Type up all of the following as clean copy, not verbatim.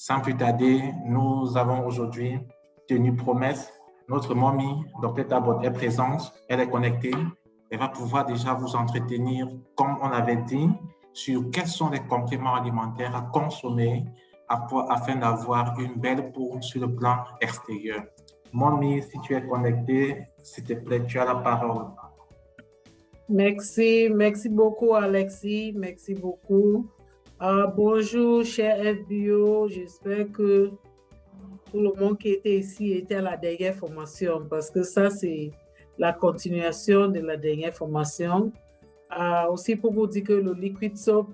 Sans plus tarder, nous avons aujourd'hui tenu promesse. Notre mamie, Dr Tabot, est présente, elle est connectée. Elle va pouvoir déjà vous entretenir, comme on avait dit, sur quels sont les compléments alimentaires à consommer afin d'avoir une belle peau sur le plan extérieur. Mamie, si tu es connectée, s'il te plaît, tu as la parole. Merci beaucoup Alexis, merci beaucoup. Bonjour cher FBO, j'espère que tout le monde qui était ici était à la dernière formation parce que ça c'est la continuation de la dernière formation. Aussi pour vous dire que le liquid soap,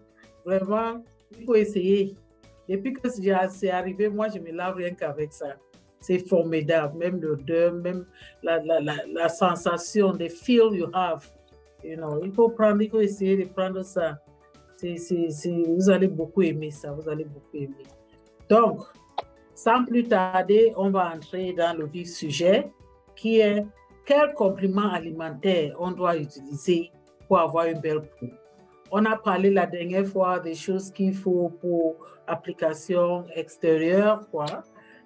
vraiment, il faut essayer. Depuis que c'est arrivé, moi je me lave rien qu'avec ça. C'est formidable, même l'odeur, même la sensation, the feel you have. You know, il faut essayer de prendre ça. Vous allez beaucoup aimer ça, vous allez beaucoup aimer. Donc, sans plus tarder, on va entrer dans le vif sujet qui est quels compléments alimentaires on doit utiliser pour avoir une belle peau. On a parlé la dernière fois des choses qu'il faut pour application extérieure, quoi.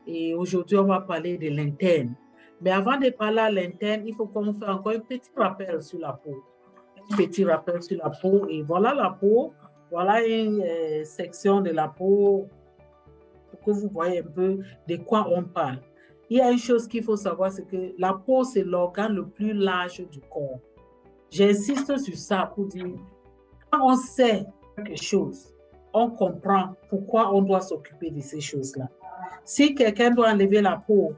Et aujourd'hui, on va parler de l'interne. Mais avant de parler à l'interne, il faut qu'on fasse encore un petit rappel sur la peau. Un petit rappel sur la peau. Et voilà la peau. Voilà une section de la peau pour que vous voyez un peu de quoi on parle. Il y a une chose qu'il faut savoir, c'est que la peau, c'est l'organe le plus large du corps. J'insiste sur ça pour dire, quand on sait quelque chose, on comprend pourquoi on doit s'occuper de ces choses-là. Si quelqu'un doit enlever la peau,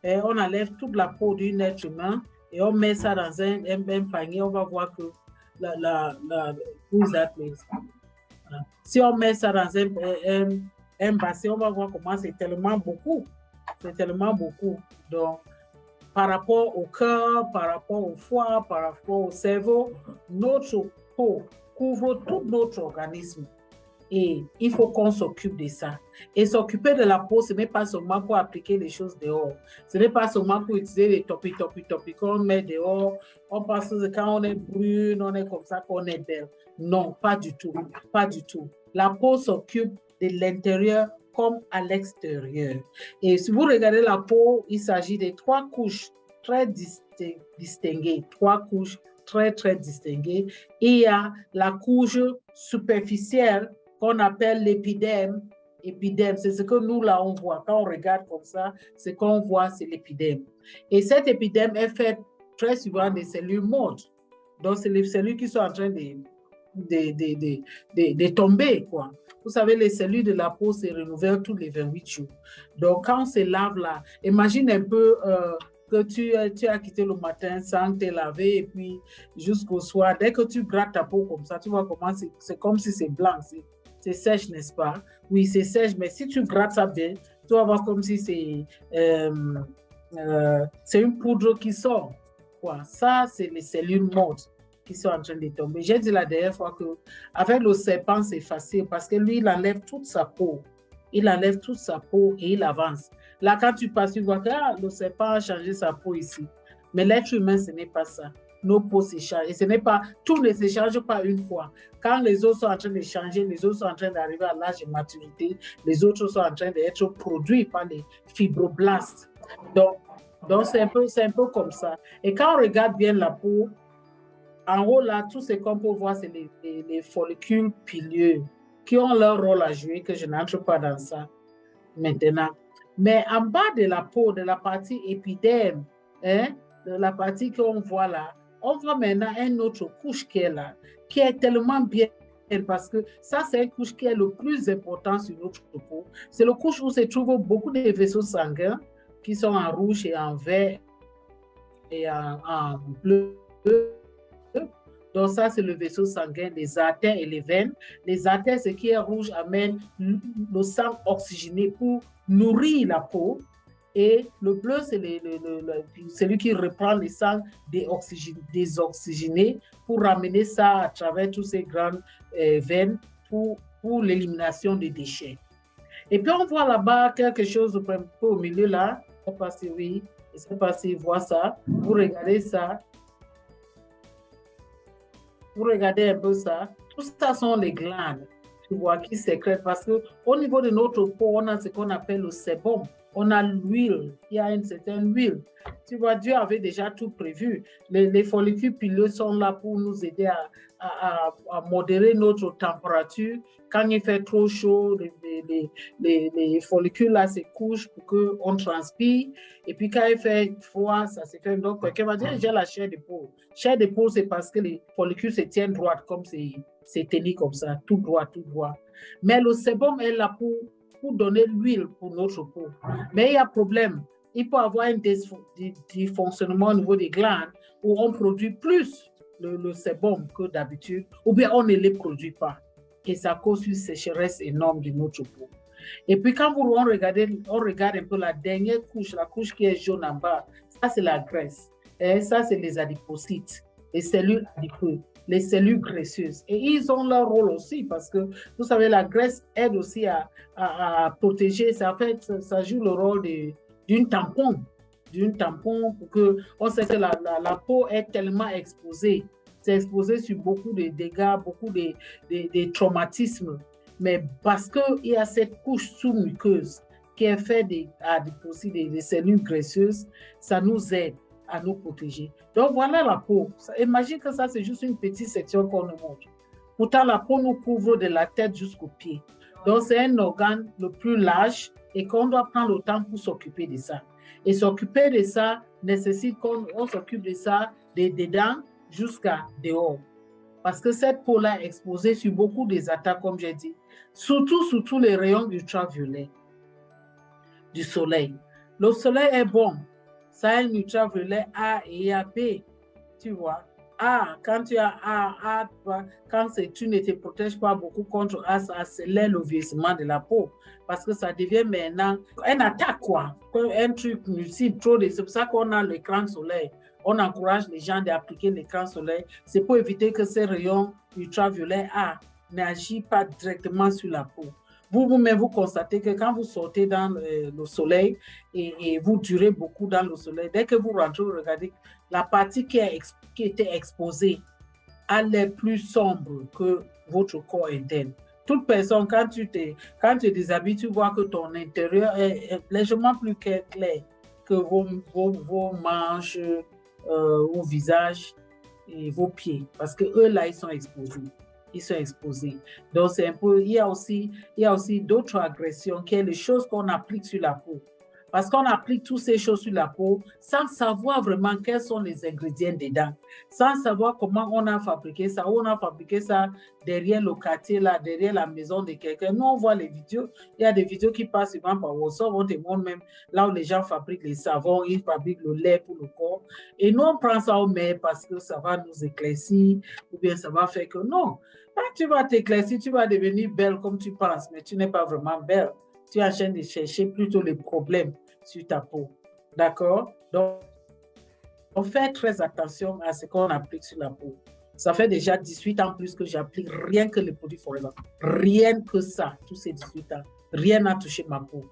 on enlève toute la peau d'un être humain et on met ça dans un panier, on va voir que si on met ça dans un bassin, on va voir comment c'est tellement beaucoup. C'est tellement beaucoup. Donc, par rapport au cœur, par rapport au foie, par rapport au cerveau, notre peau couvre tout notre organisme. Et il faut qu'on s'occupe de ça. Et s'occuper de la peau, ce n'est pas seulement pour appliquer les choses dehors. Ce n'est pas seulement pour utiliser les topi qu'on met dehors. On pense que quand on est brune, on est comme ça qu'on est belle. Non, pas du tout. Pas du tout. La peau s'occupe de l'intérieur comme à l'extérieur. Et si vous regardez la peau, il s'agit de 3 couches très distinguées. 3 couches très distinguées. Et il y a la couche superficielle qu'on appelle l'épiderme. Épiderme, c'est ce que nous, là, on voit. Quand on regarde comme ça, ce qu'on voit, c'est l'épiderme. Et cet épiderme est fait très souvent des cellules mortes. Donc, c'est les cellules qui sont en train de tomber, quoi. Vous savez, les cellules de la peau se renouvellent tous les 28 jours. Donc, quand on se lave là, imagine un peu que tu as quitté le matin sans te laver et puis jusqu'au soir, dès que tu grattes ta peau comme ça, tu vois comment c'est comme si c'est blanc, c'est sèche, n'est-ce pas? Oui, c'est sèche, mais si tu grattes ça bien, tu vas voir comme si c'est une poudre qui sort. Quoi. Ça, c'est les cellules mortes qui sont en train de tomber. J'ai dit la dernière fois qu'avec le serpent, c'est facile parce que lui, il enlève toute sa peau. Il enlève toute sa peau et il avance. Là, quand tu passes, tu vois que le serpent a changé sa peau ici. Mais l'être humain, ce n'est pas ça. Nos peaux s'échangent. Et ce n'est pas, tout ne s'échange pas une fois. Quand les autres sont en train de changer, les autres sont en train d'arriver à l'âge de maturité, les autres sont en train d'être produits par les fibroblastes. Donc c'est un peu comme ça. Et quand on regarde bien la peau, en haut là, tout ce qu'on peut voir, c'est les follicules pileux qui ont leur rôle à jouer, que je n'entre pas dans ça maintenant. Mais en bas de la peau, de la partie épiderme, de la partie qu'on voit là, on voit maintenant une autre couche qui est là, qui est tellement bien parce que ça, c'est une couche qui est le plus important sur notre peau. C'est la couche où se trouvent beaucoup de vaisseaux sanguins qui sont en rouge et en vert et en bleu. Donc ça, c'est le vaisseau sanguin, les artères et les veines. Les artères, ce qui est rouge, amène le sang oxygéné pour nourrir la peau. Et le bleu, c'est celui qui reprend le sang désoxygéné pour ramener ça à travers toutes ces grandes veines pour l'élimination des déchets. Et puis, on voit là-bas quelque chose au milieu là. Je ne sais pas si oui, je ne sais pas si vous voyez ça. Vous regardez ça. Vous regardez un peu ça. Tout ça sont les glandes. tu vois, qui sécrète. Parce qu'au niveau de notre peau, on a ce qu'on appelle le sébum. On a l'huile, il y a une certaine huile. Tu vois, Dieu avait déjà tout prévu. Les follicules pileux sont là pour nous aider à modérer notre température. Quand il fait trop chaud, les follicules là se couchent pour qu'on transpire. Et puis quand il fait froid, ça se fait. Donc, quelqu'un va dire, j'ai la chair de peau. Chair de peau, c'est parce que les follicules se tiennent droites, comme c'est tenu comme ça, tout droit, tout droit. Mais le sébum est là pour donner l'huile pour notre peau. Mais il y a un problème. Il peut y avoir un dysfonctionnement au niveau des glandes où on produit plus le sébum que d'habitude, ou bien on ne les produit pas. Et ça cause une sécheresse énorme de notre peau. Et puis quand on regarde un peu la dernière couche, la couche qui est jaune en bas, ça c'est la graisse. Et ça c'est les adipocytes, les cellules adipeuses, les cellules graisseuses. Et ils ont leur rôle aussi parce que, vous savez, la graisse aide aussi à protéger. Ça joue le rôle d'une tampon pour que, on sait que la peau est tellement exposée. C'est exposé sur beaucoup de dégâts, beaucoup de traumatismes. Mais parce qu'il y a cette couche sous-muqueuse qui est faite des cellules graisseuses, ça nous aide à nous protéger. Donc voilà la peau. Imagine que ça, c'est juste une petite section qu'on nous montre. Pourtant, la peau nous couvre de la tête jusqu'aux pieds. Donc c'est un organe le plus large et qu'on doit prendre le temps pour s'occuper de ça. Et s'occuper de ça nécessite qu'on s'occupe de ça dedans jusqu'à dehors. Parce que cette peau-là est exposée sur beaucoup des attaques, comme j'ai dit, surtout les rayons ultraviolets du soleil. Le soleil est bon. Ça a un ultraviolet A et AB, tu vois. A, quand tu as A, quand tu ne te protèges pas beaucoup contre A, ça accélère le vieillissement de la peau. Parce que ça devient maintenant une attaque, quoi. Un truc nuisible, c'est pour ça qu'on a l'écran soleil. On encourage les gens d'appliquer l'écran soleil. C'est pour éviter que ces rayons ultraviolets A n'agissent pas directement sur la peau. Vous-même, vous constatez que quand vous sortez dans le soleil et vous durez beaucoup dans le soleil, dès que vous rentrez, vous regardez, la partie qui était exposée, elle est plus sombre que votre corps interne. Toute personne, quand tu te déshabilles, tu vois que ton intérieur est légèrement plus clair que vos manches, vos visages et vos pieds. Parce que eux, là, ils sont exposés. Donc, c'est un peu, il y a aussi d'autres agressions qui sont les choses qu'on applique sur la peau. Parce qu'on applique toutes ces choses sur la peau sans savoir vraiment quels sont les ingrédients dedans, sans savoir comment on a fabriqué ça. On a fabriqué ça derrière le quartier, là, derrière la maison de quelqu'un. Nous, on voit les vidéos. Il y a des vidéos qui passent souvent par WhatsApp. On te montre même là où les gens fabriquent les savons, ils fabriquent le lait pour le corps. Et nous, on prend ça au maire parce que ça va nous éclaircir ou bien ça va faire que non. Quand tu vas t'éclaircir, tu vas devenir belle comme tu penses, mais tu n'es pas vraiment belle. Tu es en train de chercher plutôt les problèmes sur ta peau. D'accord? Donc, on fait très attention à ce qu'on applique sur la peau. Ça fait déjà 18 ans plus que j'applique rien que les produits Forever. Rien que ça, tous ces 18 ans. Rien n'a touché ma peau.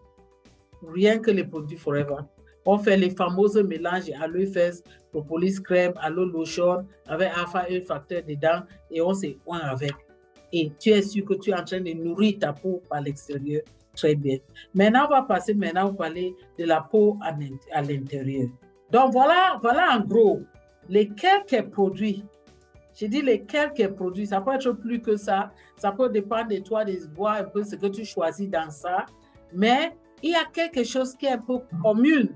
Rien que les produits Forever. On fait les fameuses mélanges aloe fraise, propolis crème, aloe lotion, avec alpha et facteur dedans, et on se oint avec. Et tu es sûr que tu es en train de nourrir ta peau par l'extérieur. Très bien. Maintenant, on va passer pour parler de la peau à l'intérieur. Donc, voilà en gros les quelques produits. Je dis les quelques produits, ça peut être plus que ça. Ça peut dépendre de toi, de voir un peu ce que tu choisis dans ça. Mais il y a quelque chose qui est un peu commune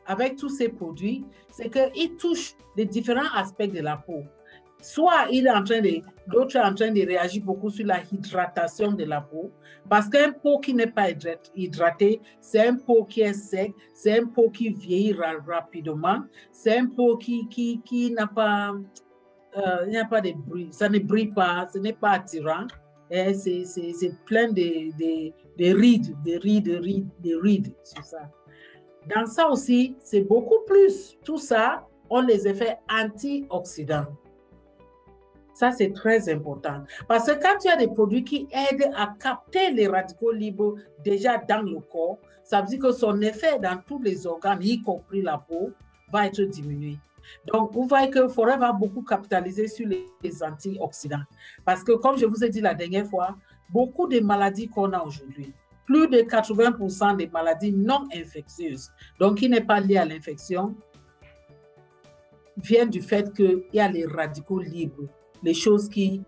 avec tous ces produits, c'est qu'ils touchent les différents aspects de la peau. Soit d'autres sont en train de réagir beaucoup sur la hydratation de la peau, parce qu'un peau qui n'est pas hydratée, c'est un peau qui est sec, c'est un peau qui vieillit rapidement, c'est un peau qui n'a pas, il n'y a pas de bruit, ça ne brille pas, ce n'est pas attirant, c'est plein de rides sur ça. Dans ça aussi, c'est beaucoup plus, tout ça, ont les effets antioxydants. Ça, c'est très important. Parce que quand tu as des produits qui aident à capter les radicaux libres déjà dans le corps, ça veut dire que son effet dans tous les organes, y compris la peau, va être diminué. Donc, vous voyez que Forêt va beaucoup capitaliser sur les antioxydants. Parce que, comme je vous ai dit la dernière fois, beaucoup de maladies qu'on a aujourd'hui, plus de 80% des maladies non infectieuses, donc qui n'est pas liée à l'infection, viennent du fait qu'il y a les radicaux libres, les choses qui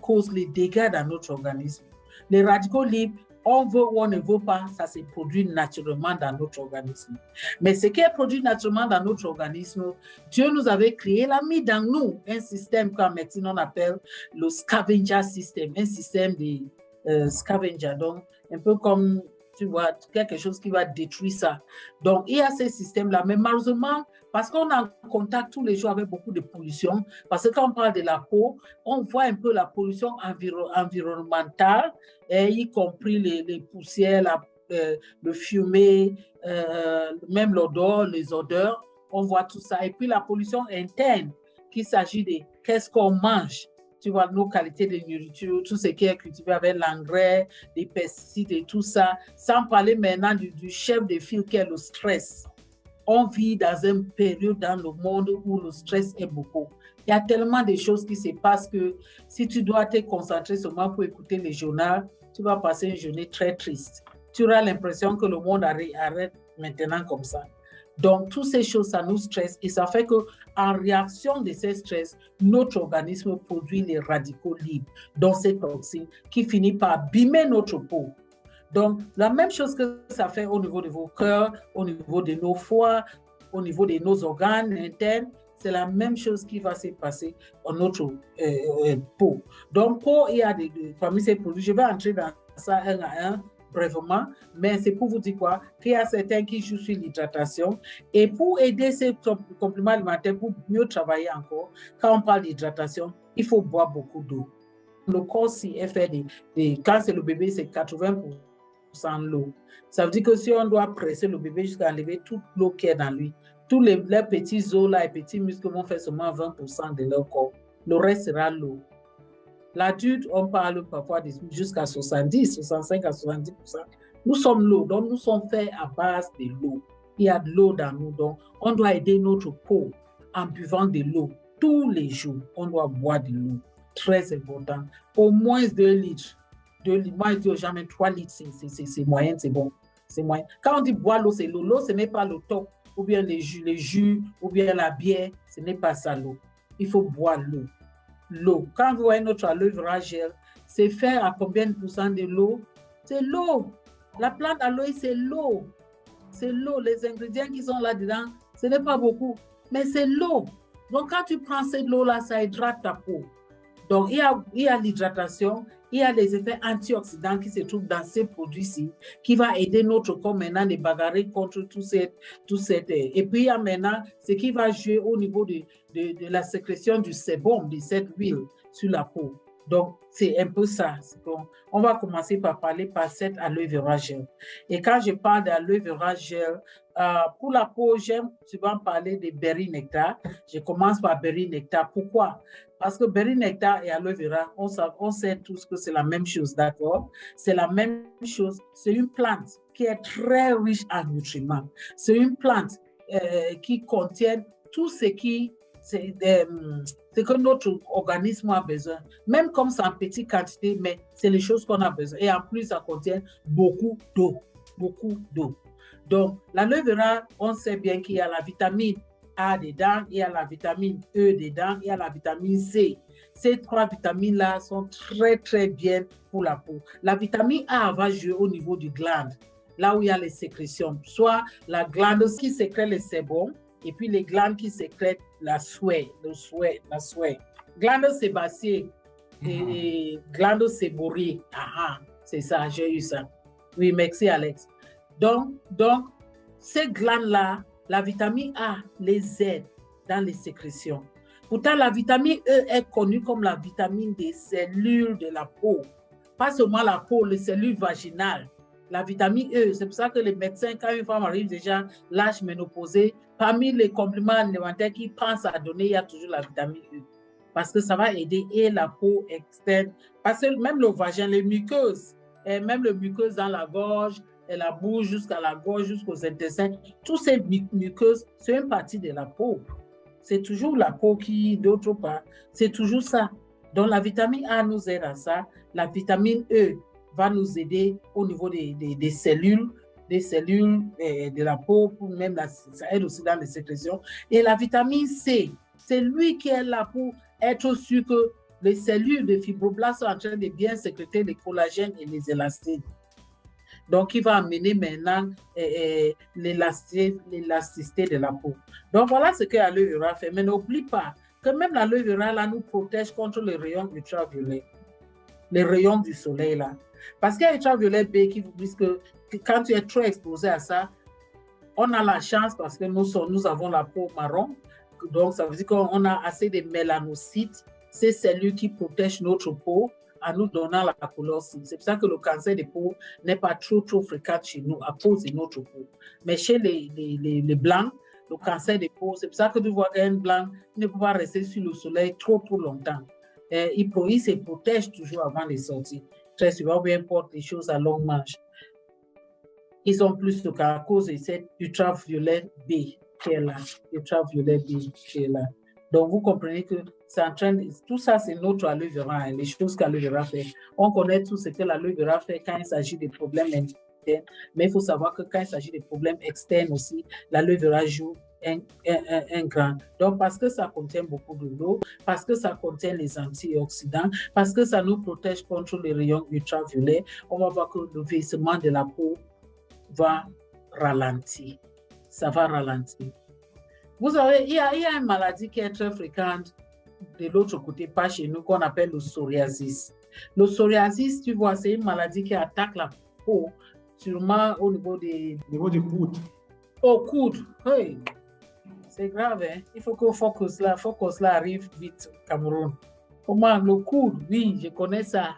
causent les dégâts dans notre organisme. Les radicaux libres, on veut ou on ne veut pas, ça se produit naturellement dans notre organisme. Mais ce qui est produit naturellement dans notre organisme, Dieu nous avait créé, il a mis dans nous un système qu'en médecine on appelle le scavenger system, un système de scavenger, donc un peu comme, tu vois, quelque chose qui va détruire ça. Donc, il y a ce système-là, mais malheureusement, parce qu'on est en contact tous les jours avec beaucoup de pollution, parce que quand on parle de la peau, on voit un peu la pollution environnementale, y compris les poussières, le fumée, même l'odeur, les odeurs, on voit tout ça. Et puis la pollution interne, qu'il s'agit de qu'est-ce qu'on mange, tu vois, nos qualités de nourriture, tout ce qui est cultivé avec l'engrais, les pesticides et tout ça, sans parler maintenant du chef de file qui est le stress. On vit dans une période dans le monde où le stress est beaucoup. Il y a tellement de choses qui se passent que si tu dois te concentrer seulement pour écouter les journaux, tu vas passer une journée très triste. Tu auras l'impression que le monde arrête maintenant comme ça. Donc, toutes ces choses, ça nous stresse et ça fait qu'en réaction de ces stress, notre organisme produit les radicaux libres, donc ces toxines qui finissent par abîmer notre peau. Donc, la même chose que ça fait au niveau de vos cœurs, au niveau de nos foies, au niveau de nos organes internes, c'est la même chose qui va se passer dans notre peau. Donc, il y a parmi ces produits, je vais entrer dans ça un à un brièvement, mais c'est pour vous dire quoi, qu'il y a certains qui jouent sur l'hydratation. Et pour aider ces compléments alimentaires, pour mieux travailler encore, quand on parle d'hydratation, il faut boire beaucoup d'eau. Le corps, si est fait quand c'est le bébé, c'est 80% l'eau. Ça veut dire que si on doit presser le bébé jusqu'à enlever toute l'eau qui est dans lui, tous les petits os là et petits muscles vont faire seulement 20% de leur corps. Le reste sera l'eau. L'adulte, on parle parfois jusqu'à 70, 65 à 70%. Nous sommes l'eau, donc nous sommes faits à base de l'eau. Il y a de l'eau dans nous, donc on doit aider notre peau en buvant de l'eau. Tous les jours, on doit boire de l'eau. Très important. Au moins 2 litres. 2 litres. Moi, je dis aux gens, 3 litres, c'est moyen, c'est bon. C'est moyen. Quand on dit boire l'eau, c'est l'eau. L'eau, ce n'est pas le top, ou bien les jus, ou bien la bière. Ce n'est pas ça, l'eau. Il faut boire l'eau. L'eau. Quand vous voyez notre aloe vera gel, c'est fait à combien de pourcents de l'eau? C'est l'eau. La plante aloe, c'est l'eau. C'est l'eau. Les ingrédients qui sont là-dedans, ce n'est pas beaucoup, mais c'est l'eau. Donc, quand tu prends cette eau-là, ça hydrate ta peau. Donc, il y a l'hydratation, il y a les effets antioxydants qui se trouvent dans ces produits-ci, qui va aider notre corps maintenant de bagarrer contre tout cette. Et puis, il y a maintenant ce qui va jouer au niveau de la sécrétion du sébum, de cette huile sur la peau. Donc, c'est un peu ça. Bon, on va commencer par parler par cette aloe vera gel. Et quand je parle d'aloe vera gel, pour la peau, j'aime souvent parler de berry nectar. Je commence par berry nectar. Pourquoi? Parce que berry nectar et aloe vera, on sait tous que c'est la même chose, d'accord? C'est la même chose. C'est une plante qui est très riche en nutriments. C'est une plante qui contient tout ce que notre organisme a besoin. Même comme c'est en petite quantité, mais c'est les choses qu'on a besoin. Et en plus, ça contient beaucoup d'eau. Beaucoup d'eau. Donc, l'aloe vera, on sait bien qu'il y a la vitamine A dedans, il y a la vitamine E dedans, il y a la vitamine C. Ces 3 vitamines-là sont très, très bien pour la peau. La vitamine A va jouer au niveau du glande, là où il y a les sécrétions. Soit la glande qui sécrète le sébum, et puis les glandes qui sécrètent la sueur. Glande sébacée et glande séboriée. C'est ça, j'ai eu ça. Oui, merci Alex. Donc, ces glandes-là, la vitamine A les aide dans les sécrétions. Pourtant, la vitamine E est connue comme la vitamine des cellules de la peau. Pas seulement la peau, les cellules vaginales. La vitamine E, c'est pour ça que les médecins, quand une femme arrive déjà l'âge ménopausé, parmi les compléments alimentaires qu'ils pensent à donner, il y a toujours la vitamine E. Parce que ça va aider et la peau externe. Parce que même le vagin, les muqueuses, et même les muqueuses dans la gorge, et la bouche jusqu'à la gorge, jusqu'aux intestins, toutes ces muqueuses, c'est une partie de la peau. c'est toujours la peau qui, d'autre part, c'est toujours ça. Donc, la vitamine A nous aide à ça. La vitamine E va nous aider au niveau des cellules, de la peau, même ça aide aussi dans les sécrétions. Et la vitamine C, c'est lui qui est là pour être sûr que les cellules de fibroblastes sont en train de bien sécréter les collagènes et les élastines. Donc, il va amener maintenant l'élasticité de la peau. Donc, voilà ce que l'aloe vera fait. Mais n'oublie pas que même l'aloe vera là, nous protège contre les rayons ultraviolets, les rayons du soleil là. Parce qu'il y a l'ultraviolet B qui vous dit que quand tu es trop exposé à ça, on a la chance parce que nous avons la peau marron. Donc, ça veut dire qu'on a assez de mélanocytes, ces cellules qui protègent notre peau en nous donnant la couleur. C'est pour ça que le cancer de peau n'est pas trop fréquent chez nous à cause de notre peau. Mais chez les blancs, le cancer de peau, c'est pour ça que tu vois qu'un blanc ne peut pas rester sur le soleil trop longtemps. Il se protège toujours avant de sortir. Très souvent, peu importe les choses à longue marche. Ils ont plus de cas à cause de cette ultraviolet B qui est là. Ultraviolet B qui est là. Donc, vous comprenez que c'est en train de, tout ça, c'est notre aloe vera, les choses qu'aloe vera fait. On connaît tout ce que l'aloe vera fait quand il s'agit de problèmes internes, mais il faut savoir que quand il s'agit de problèmes externes aussi, l'aloe vera joue un grand. Donc, parce que ça contient beaucoup de l'eau, parce que ça contient les antioxydants, parce que ça nous protège contre les rayons ultraviolets, on va voir que le vieillissement de la peau va ralentir. Ça va ralentir. Vous savez, il y a une maladie qui est très fréquente de l'autre côté, pas chez nous, qu'on appelle le psoriasis. Le psoriasis, tu vois, c'est une maladie qui attaque la peau, sûrement au niveau des... Au niveau du coude. Au coude, oui. C'est grave, hein? Il faut que Focus là arrive vite au Cameroun. Comment? Le coude, oui, je connais ça.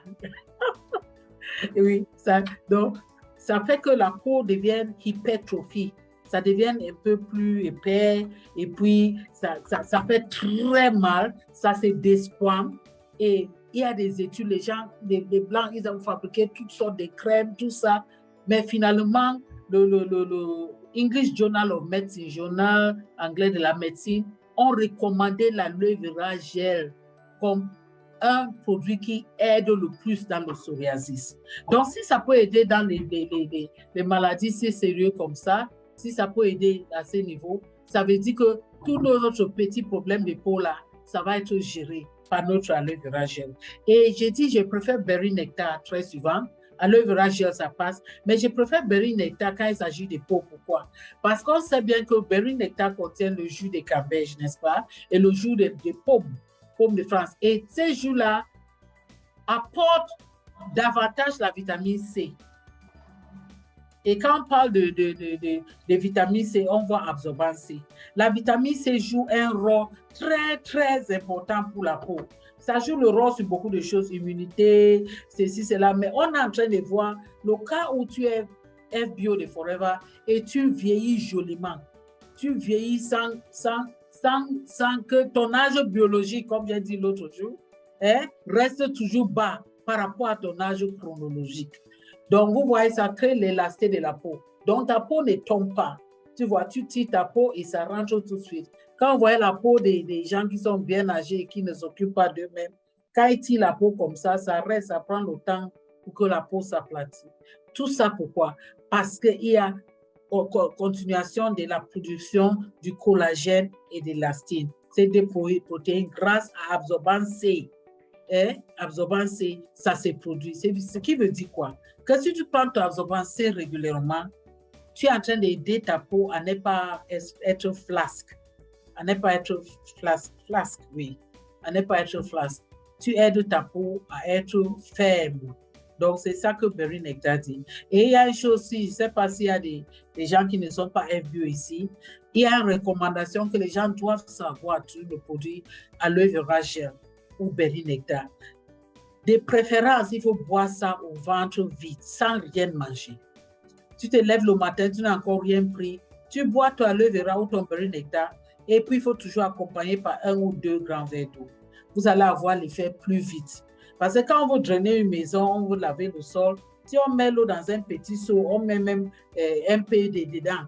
Oui, ça, donc, ça fait que la peau devienne hypertrophie. Ça devient un peu plus épais et puis ça fait très mal, ça se desquame. Et il y a des études, les gens, les Blancs, ils ont fabriqué toutes sortes de crèmes, tout ça. Mais finalement, le English Journal of Medicine, journal anglais de la médecine, ont recommandé l'aloe vera gel comme un produit qui aide le plus dans le psoriasis. Donc, si ça peut aider dans les maladies si sérieuses comme ça, si ça peut aider à ce niveau, ça veut dire que tous nos autres petits problèmes de peau là, ça va être géré par notre aloe vera gel. Et j'ai dit, je préfère Berry Nectar très souvent. Aloe vera gel, ça passe. Mais je préfère Berry Nectar quand il s'agit de peau. Pourquoi? Parce qu'on sait bien que Berry Nectar contient le jus de camembert, n'est-ce pas? Et le jus de pommes de France. Et ces jus-là apportent davantage la vitamine C. Et quand on parle de vitamine C, on voit absorbance C. La vitamine C joue un rôle très important pour la peau. Ça joue le rôle sur beaucoup de choses, immunité, ceci, cela. Mais on est en train de voir le cas où tu es FBO de Forever et tu vieillis joliment. Tu vieillis sans que ton âge biologique, comme j'ai dit l'autre jour, reste toujours bas par rapport à ton âge chronologique. Donc, vous voyez, ça crée l'élasticité de la peau. Donc, ta peau ne tombe pas. Tu vois, tu tires ta peau et ça rentre tout de suite. Quand vous voyez la peau des gens qui sont bien âgés et qui ne s'occupent pas d'eux-mêmes, quand ils tirent la peau comme ça reste, ça prend le temps pour que la peau s'aplatisse. Tout ça pourquoi? Parce qu'il y a continuation de la production du collagène et de l'élastine. C'est des protéines grâce à absorbance C. Absorbance C, ça se produit. Ce qui veut dire quoi? Que si tu prends ton absorbance C régulièrement, tu es en train d'aider ta peau à ne pas être flasque. À ne pas être flasque, oui. À ne pas être flasque. Tu aides ta peau à être ferme. Donc, c'est ça que Berry Nectar dit. Et il y a une chose aussi, je ne sais pas s'il y a des gens qui ne sont pas FBO ici, il y a une recommandation que les gens doivent savoir sur le produit aloe vera gel ou Berry Nectar. De préférence, il faut boire ça au ventre vide, sans rien manger. Tu te lèves le matin, tu n'as encore rien pris, tu bois ton aloe vera ou ton Berry Nectar, et puis il faut toujours accompagner par 1 ou 2 grands verres d'eau. Vous allez avoir l'effet plus vite. Parce que quand on veut drainer une maison, on veut laver le sol, si on met l'eau dans un petit seau, on met même un peu dedans,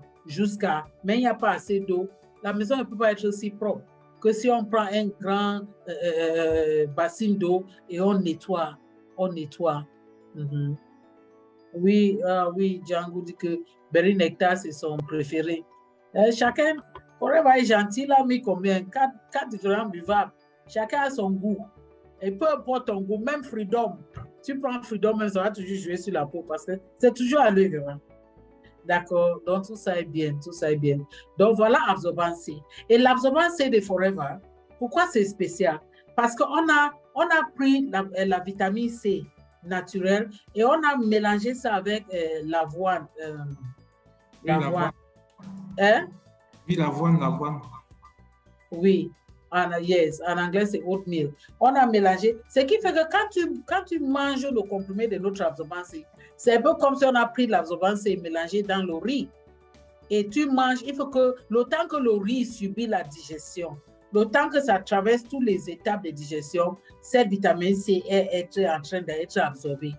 mais il n'y a pas assez d'eau, la maison ne peut pas être aussi propre. que si on prend un grand bassin d'eau et on nettoie. Oui, oui, Django dit que Berry Nectar, c'est son préféré. Chacun, Forever est gentil, là, mais combien? 4 différents buvables. Chacun a son goût. Et peu importe ton goût, même Freedom. Tu prends Freedom, même ça va toujours jouer sur la peau parce que c'est toujours à l'œuvre. Hein. D'accord, donc tout ça est bien, tout ça est bien. Donc voilà Absorbance C. Et l'Absorbance C de Forever, pourquoi c'est spécial? Parce qu'on a pris la vitamine C naturelle et on a mélangé ça avec l'avoine. L'avoine. Hein? Oui, l'avoine. Oui, yes, en anglais c'est oatmeal. On a mélangé, ce qui fait que quand tu manges le comprimé de notre Absorbance C, c'est un peu comme si on a pris l'Absorbance C et mélangé dans le riz. Et tu manges, il faut que le temps que le riz subit la digestion, le temps que ça traverse toutes les étapes de digestion, cette vitamine C est en train d'être absorbée.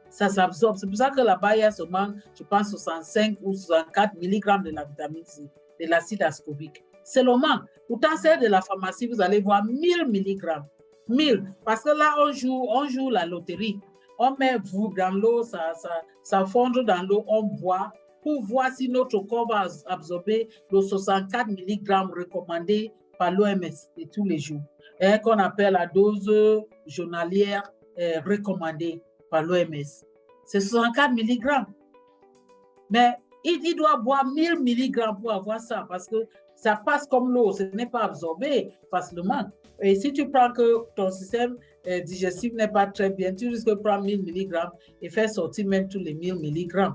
Ça s'absorbe. C'est pour ça que là-bas, il y a seulement, je pense, 65 ou 64 mg de la vitamine C, de l'acide ascorbique. Seulement, pourtant, celle de la pharmacie, vous allez voir 1000 mg. 1000. Parce que là, on joue la loterie. On met vous dans l'eau, ça fondre dans l'eau, on boit pour voir si notre corps va absorber le 64 mg recommandé par l'OMS de tous les jours, qu'on appelle la dose journalière recommandée par l'OMS. C'est 64 mg. Mais il doit boire 1000 mg pour avoir ça parce que ça passe comme l'eau, ce n'est pas absorbé facilement. Et si tu prends que ton système digestif n'est pas très bien, tu risques de prendre 1000 mg et faire sortir même tous les 1000 mg.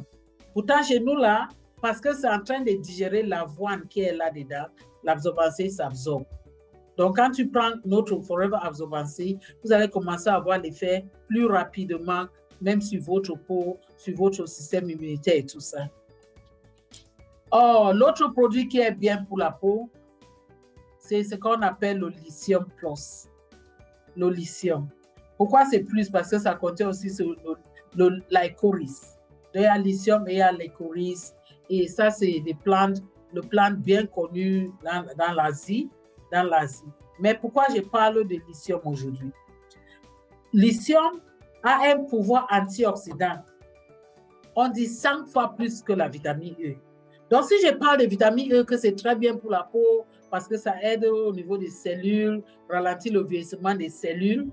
Pourtant, chez nous, là, parce que c'est en train de digérer l'avoine qui est là-dedans, l'Absorbance C s'absorbe. Donc, quand tu prends notre Forever Absorbance C, vous allez commencer à avoir l'effet plus rapidement, même sur votre peau, sur votre système immunitaire et tout ça. Oh, l'autre produit qui est bien pour la peau, c'est ce qu'on appelle le lithium plus. Le lithium. Pourquoi c'est plus? Parce que ça contient aussi l'icoris. Il y a le lithium et il y a l'icoris. Et ça, c'est des plantes, le plante bien connu dans l'Asie. Mais pourquoi je parle de lithium aujourd'hui? Lithium a un pouvoir antioxydant. On dit 5 fois plus que la vitamine E. Donc, si je parle de vitamine E, que c'est très bien pour la peau, parce que ça aide au niveau des cellules, ralentit le vieillissement des cellules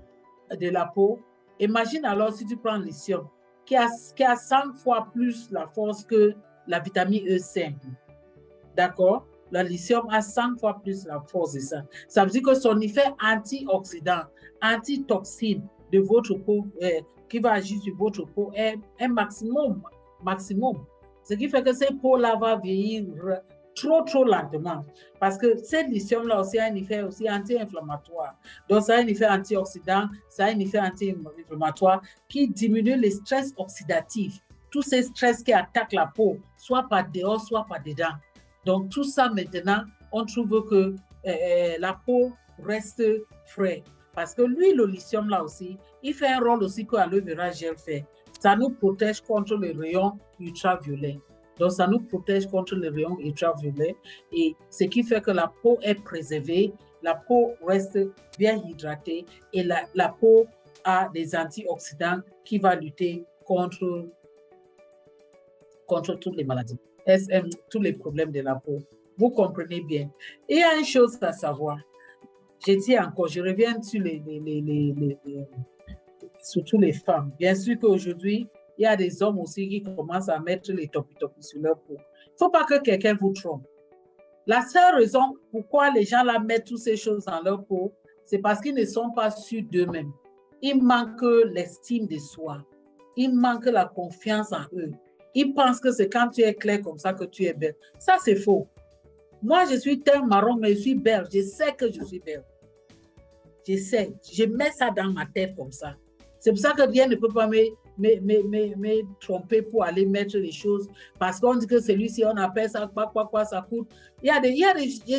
de la peau, imagine alors si tu prends le lithium, qui a 5 fois plus la force que la vitamine E simple. D'accord? Le lithium a 5 fois plus la force de ça. Ça veut dire que son effet antioxydant, antitoxine de votre peau, qui va agir sur votre peau, est un maximum. Ce qui fait que ces peaux-là vont vieillir trop lentement. Parce que ce lithium-là aussi a un effet aussi anti-inflammatoire. Donc, ça a un effet antioxydant, ça a un effet anti-inflammatoire qui diminue les stress oxydatifs. Tous ces stress qui attaquent la peau, soit par dehors, soit par dedans. Donc, tout ça, maintenant, on trouve que la peau reste fraîche. Parce que lui, le lithium, là aussi, il fait un rôle aussi que l'aloe vera gel fait. Ça nous protège contre les rayons ultraviolets. Donc, ça nous protège contre les rayons ultraviolets. Et ce qui fait que la peau est préservée, la peau reste bien hydratée et la peau a des antioxydants qui vont lutter contre toutes les maladies, tous les problèmes de la peau. Vous comprenez bien. Et il y a une chose à savoir. Je dis encore, je reviens sur surtout les femmes. Bien sûr qu'aujourd'hui, il y a des hommes aussi qui commencent à mettre les topis sur leur peau. Il ne faut pas que quelqu'un vous trompe. La seule raison pourquoi les gens là mettent toutes ces choses dans leur peau, c'est parce qu'ils ne sont pas sûrs d'eux-mêmes. Il manque l'estime de soi. Il manque la confiance en eux. Ils pensent que c'est quand tu es clair comme ça que tu es belle. Ça, c'est faux. Moi, je suis teint marron, mais je suis belle. Je sais que je suis belle. Je sais. Je mets ça dans ma tête comme ça. C'est pour ça que rien ne peut pas me tromper pour aller mettre les choses. Parce qu'on dit que celui-ci, on appelle ça quoi, ça coûte. Il y a des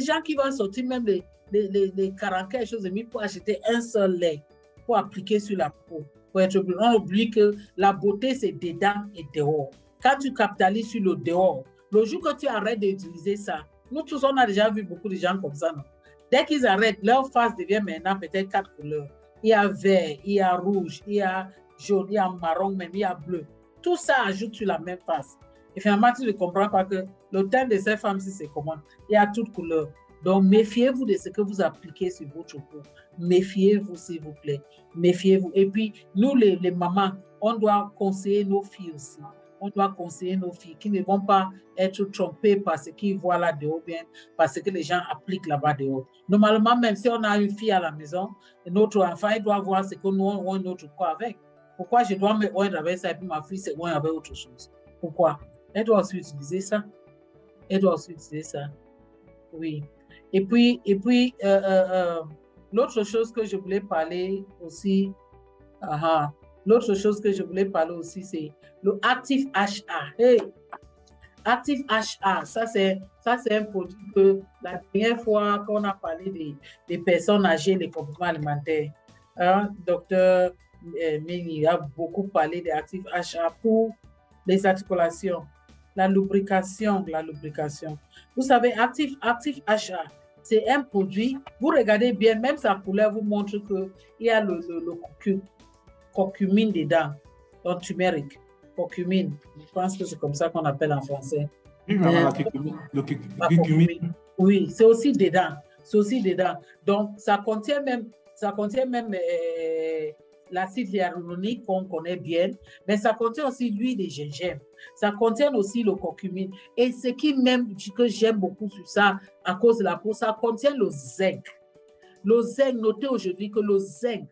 gens qui vont sortir même les caranquets, choses mis pour acheter un seul lait pour appliquer sur la peau. On oublie que la beauté, c'est dedans et dehors. Quand tu capitalises sur le dehors, le jour que tu arrêtes d'utiliser ça, nous tous, on a déjà vu beaucoup de gens comme ça, non? Dès qu'ils arrêtent, leur face devient maintenant peut-être 4 couleurs. Il y a vert, il y a rouge, il y a jaune, il y a marron, même il y a bleu. Tout ça ajoute sur la même face. Et finalement, tu ne comprends pas que le teint de ces femmes-ci, c'est comment? Il y a toutes couleurs. Donc, méfiez-vous de ce que vous appliquez sur votre peau. Méfiez-vous, s'il vous plaît. Méfiez-vous. Et puis, nous, les mamans, on doit conseiller nos filles aussi. On doit conseiller nos filles qui ne vont pas être trompées par ce qu'ils voient là dehors, bien parce que les gens appliquent là-bas dehors. Normalement, même si on a une fille à la maison, notre enfant, il doit voir ce que nous on notre corps avec. Pourquoi je dois me oindre avec ça et puis ma fille se oindre avec autre chose? Pourquoi? Elle doit aussi utiliser ça. Elle doit aussi utiliser ça. Oui. Et puis l'autre chose que je voulais parler aussi, l'autre chose que je voulais parler aussi, c'est le Active HA. Hey, Active HA, ça c'est un produit que la dernière fois qu'on a parlé des personnes âgées, les compléments alimentaires, docteur Mini a beaucoup parlé de Active HA pour les articulations, la lubrication. Vous savez, Active HA, c'est un produit, vous regardez bien, même sa couleur vous montre qu'il y a le curcumine dedans, donc turmeric, curcumine. Je pense que c'est comme ça qu'on appelle en français. Oui, le curcumine. Oui, c'est aussi dedans. Donc, ça contient même l'acide hyaluronique qu'on connaît bien, mais ça contient aussi l'huile de gingembre. Ça contient aussi le curcumine. Et ce qui même que j'aime beaucoup sur ça, à cause de la peau, ça contient le zinc. Le zinc, notez aujourd'hui que le zinc.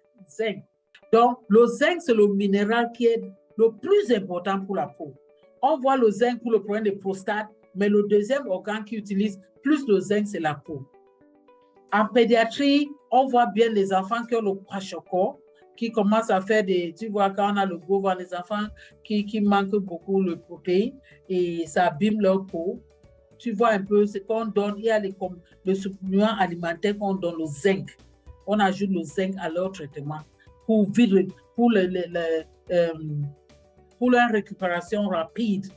Donc, le zinc, c'est le minéral qui est le plus important pour la peau. On voit le zinc pour le problème de prostate, mais le deuxième organe qui utilise plus le zinc, c'est la peau. En pédiatrie, on voit bien les enfants qui ont le kwashiorkor, qui commencent à faire tu vois, quand on a le gros ventre, les enfants qui manquent beaucoup de protéines et ça abîme leur peau. Tu vois un peu ce qu'on donne, il y a le supplément alimentaire qu'on donne, le zinc. On ajoute le zinc à leur traitement pour la récupération rapide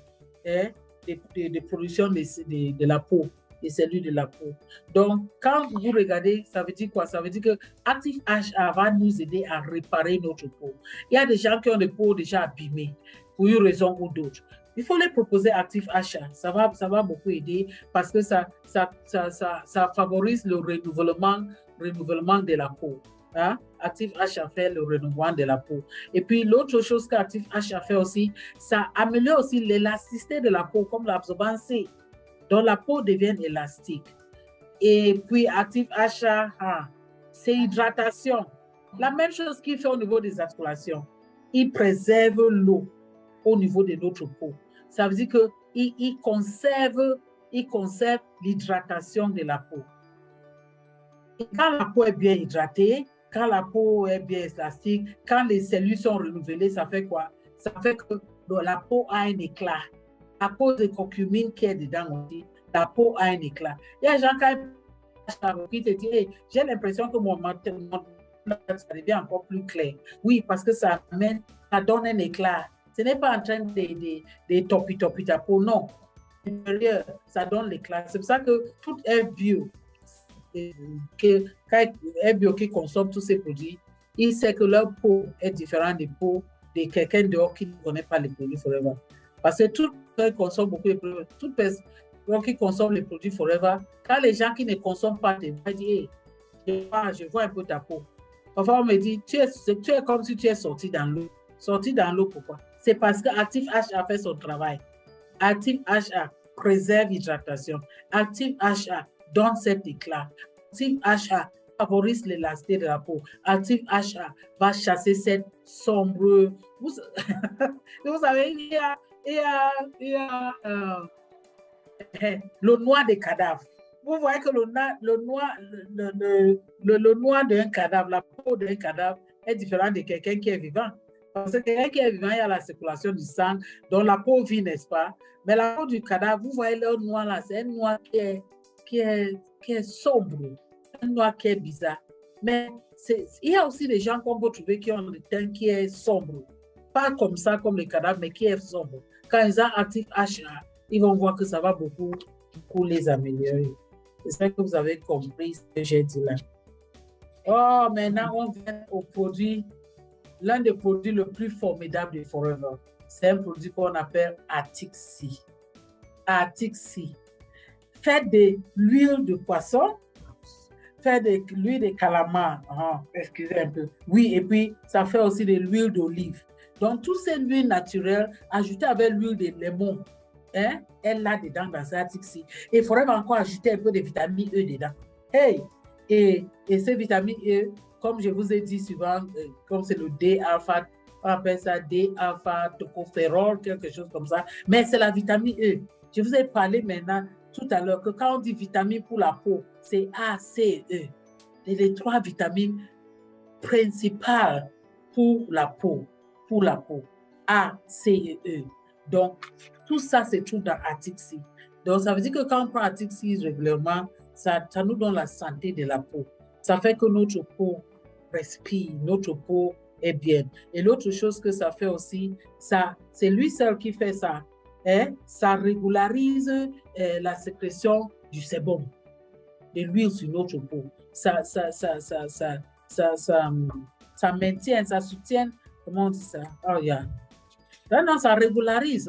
de production de la peau, des cellules de la peau. Donc, quand vous regardez, ça veut dire quoi? Ça veut dire que Active HA va nous aider à réparer notre peau. Il y a des gens qui ont des peaux déjà abîmées, pour une raison ou d'autre. Il faut les proposer Active HA. Ça va beaucoup aider parce que ça favorise le renouvellement de la peau. Hein? Active HA fait le renouvellement de la peau. Et puis, l'autre chose qu'Active HA fait aussi, ça améliore aussi l'élasticité de la peau, comme l'absorbance C. Donc, la peau devient élastique. Et puis, Active HA, c'est hydratation. La même chose qu'il fait au niveau des articulations. Il préserve l'eau au niveau de notre peau. Ça veut dire qu'il conserve l'hydratation de la peau. Et quand la peau est bien hydratée, quand la peau est bien élastique, quand les cellules sont renouvelées, ça fait quoi? Ça fait que la peau a un éclat. À cause de curcumine qui est dedans aussi, la peau a un éclat. Il y a des gens qui te disent, hey, j'ai l'impression que mon ça devient encore plus clair. Oui, parce que ça donne un éclat. Ce n'est pas en train de topi ta peau, non. Ça donne l'éclat. C'est pour ça que tout est bio. Quand un bio qui consomme tous ces produits, il sait que leur peau est différente des peaux de quelqu'un dehors qui ne connaît pas les produits Forever. Parce que tout le monde consomme beaucoup de produits. Toute personne qui consomme les produits Forever, quand les gens qui ne consomment pas, ils disent, hey, je vois un peu ta peau. Parfois, on me dit, tu es comme si tu es sorti dans l'eau. Sorti dans l'eau, pourquoi? C'est parce que Active HA fait son travail. Active HA préserve l'hydratation. Active HA donne cet éclat. Active HA favorise l'élasticité de la peau. Active HA va chasser cette sombre. Vous savez, il y a le noir des cadavres. Vous voyez que le noir d'un cadavre, la peau d'un cadavre est différente de quelqu'un qui est vivant. Parce que quelqu'un qui est vivant, il y a la circulation du sang, dont la peau vit, n'est-ce pas? Mais la peau du cadavre, vous voyez le noir là, c'est un noir qui est sombre, un noir qui est bizarre. Mais il y a aussi des gens qu'on peut trouver qui ont le teint qui est sombre. Pas comme ça, comme les cadavres, mais qui est sombre. Quand ils ont Active HA, ils vont voir que ça va beaucoup les améliorer. J'espère que vous avez compris ce que j'ai dit là. Oh, maintenant, on vient au produit, l'un des produits le plus formidables de Forever. C'est un produit qu'on appelle Atixi. Atixi. Faites de l'huile de poisson, faites de l'huile de calamar. Excusez un peu. Oui, et puis ça fait aussi de l'huile d'olive. Donc, toutes ces huiles naturelles, ajoutées avec l'huile de lemon, hein, elle l'a dedans dans sa Atixi. Et il faudrait encore ajouter un peu de vitamine E dedans. Hey! Et ces vitamines E, comme je vous ai dit souvent, comme c'est le D-alpha, on appelle ça D-alpha tocopherol, quelque chose comme ça, mais c'est la vitamine E. Je vous ai parlé maintenant tout à l'heure que quand on dit vitamine pour la peau, c'est A, C, E. C'est les 3 vitamines principales pour la peau. A, C et E. Donc, tout ça se trouve dans Atixi. Donc, ça veut dire que quand on prend Atixi régulièrement, ça nous donne la santé de la peau. Ça fait que notre peau respire, notre peau est bien. Et l'autre chose que ça fait aussi, c'est lui seul qui fait ça. Hein? Ça régularise la sécrétion du sébum, de l'huile sur notre peau. Ça maintient, ça soutient, comment on dit ça? Oh, yeah. Non, ça régularise,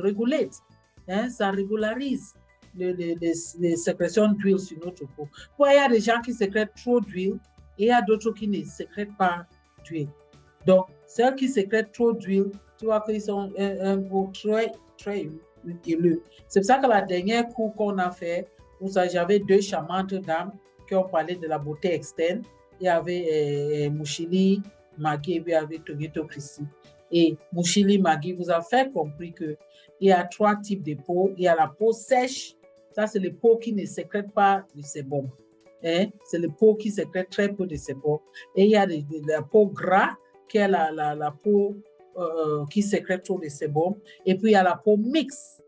hein? Ça régularise les sécrétions d'huile sur notre peau. Il y a des gens qui sécrètent trop d'huile et il y a d'autres qui ne sécrètent pas d'huile. Donc, ceux qui sécrètent trop d'huile, tu vois qu'ils sont un peu très huileux. C'est pour ça que la dernière cours qu'on a fait, où j'avais 2 charmantes dames qui ont parlé de la beauté externe. Il y avait Mouchili, Maggie, et puis il y avait Togeto Christy. Et Mouchili, Maggie vous a fait compris qu'il y a 3 types de peau. Il y a la peau sèche, ça c'est les peaux qui ne sécrètent pas du sébum. Hein? C'est les peaux qui sécrètent très peu de sébum. Et il y a la peau gras, qui est la peau qui sécrète trop de sébum. Et puis il y a la peau mixte.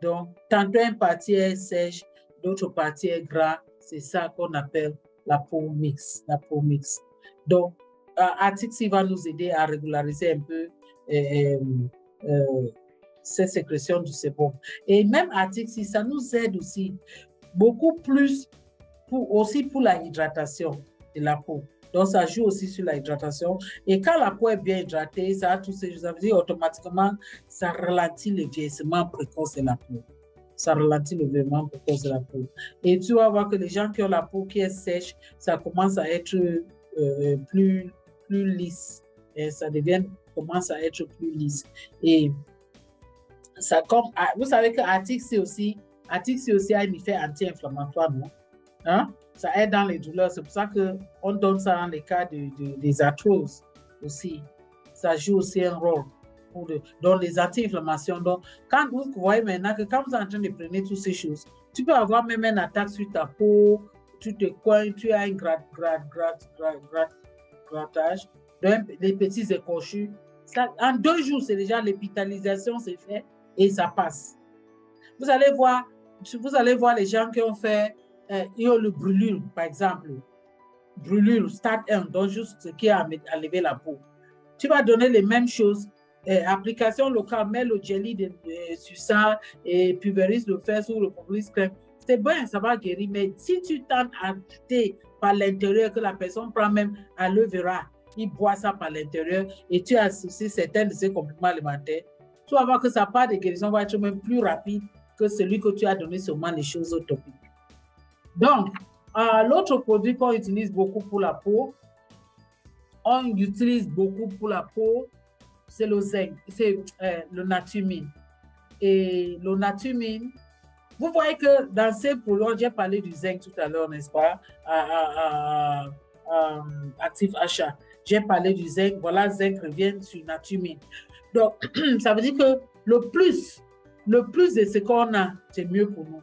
Donc, tantôt une partie est sèche, d'autres parties est gras. C'est ça qu'on appelle la peau mixte. Donc, Atixi va nous aider à régulariser un peu ces sécrétions du sébum. Et même Atixi, ça nous aide aussi beaucoup plus pour la hydratation de la peau. Donc, ça joue aussi sur la hydratation. Et quand la peau est bien hydratée, ça a tous ces choses. Ça veut dire automatiquement, ça ralentit le vieillissement précoce de la peau. Et tu vas voir que les gens qui ont la peau qui est sèche, ça commence à être plus lisse. Et ça commence à être plus lisse. Et ça, vous savez que Atixi aussi a un effet anti-inflammatoire, non? Hein? Ça aide dans les douleurs. C'est pour ça qu'on donne ça dans les cas des arthroses aussi. Ça joue aussi un rôle dans les anti-inflammations. Donc, quand vous voyez maintenant que quand vous êtes en train de prendre toutes ces choses, tu peux avoir même une attaque sur ta peau, tu te coignes, tu as un grattage, des petits écorchures. En 2 jours, c'est déjà l'épithalisation, c'est fait et ça passe. Vous allez voir les gens qui ont fait le brûlure, par exemple. Brûlure, stade 1, donc juste ce qui a enlevé la peau. Tu vas donner les mêmes choses. Application locale, mets le jelly sur ça et pulvérise le fer sur le pulvérise crème. C'est bien, ça va guérir, mais si tu tentes à ajouter par l'intérieur, que la personne prend même aloe vera, il boit ça par l'intérieur et tu associes certains de ces compléments alimentaires, tu vas voir que sa part de guérison va être même plus rapide que celui que tu as donné seulement les choses topiques. Donc, l'autre produit qu'on utilise beaucoup pour la peau, c'est le zinc, c'est le natumine. Et le natumine, vous voyez que dans ces produits, j'ai parlé du zinc tout à l'heure, n'est-ce pas? Actif achat. J'ai parlé du zinc, voilà, zinc revient sur natumine. Donc, ça veut dire que le plus de ce qu'on a, c'est mieux pour nous.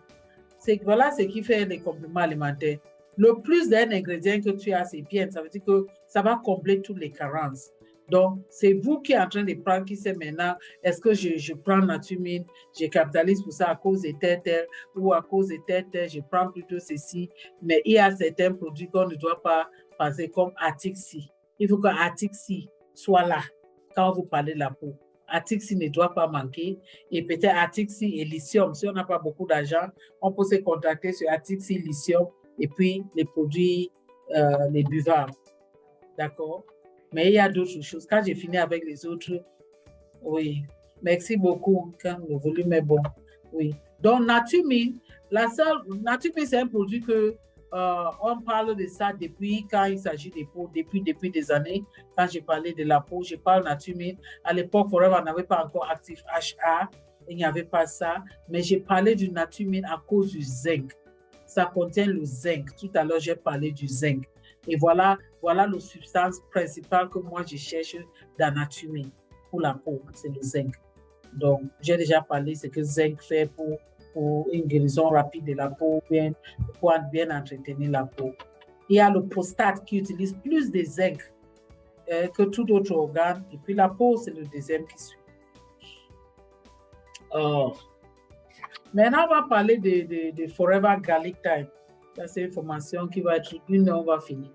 Voilà ce qui fait les compléments alimentaires. Le plus d'un ingrédient que tu as, c'est bien. Ça veut dire que ça va combler toutes les carences. Donc, c'est vous qui êtes en train de prendre, qui sait maintenant, est-ce que je prends natumine, je capitalise pour ça à cause de tel, ou à cause de tel, je prends plutôt ceci. Mais il y a certains produits qu'on ne doit pas passer comme Atixi. Il faut que Atixi soit là quand vous parlez de la peau. Atixi ne doit pas manquer. Et peut-être Atixi et lithium. Si on n'a pas beaucoup d'argent, on peut se contacter sur Atixi lithium et puis les produits, les buvables. D'accord? Mais il y a d'autres choses. Quand j'ai fini avec les autres, oui. Merci beaucoup, quand le volume est bon. Oui. Donc, Natumine, Natumine, c'est un produit que on parle de ça depuis quand il s'agit des peaux, depuis des années. Quand j'ai parlé de la peau, je parle Natumine. À l'époque, Forever n'avait pas encore actif HA. Il n'y avait pas ça. Mais j'ai parlé du Natumine à cause du zinc. Ça contient le zinc. Tout à l'heure, j'ai parlé du zinc. Et voilà la substance principale que moi, je cherche dans Natumine pour la peau. C'est le zinc. Donc, j'ai déjà parlé de ce que zinc fait pour une guérison rapide de la peau, pour bien entretenir la peau. Il y a le prostate qui utilise plus de zinc que tout autre organe. Et puis la peau, c'est le deuxième qui suit. Maintenant, on va parler de Forever Garlic Time. Ça, c'est une formation qui va être une heure, on va finir.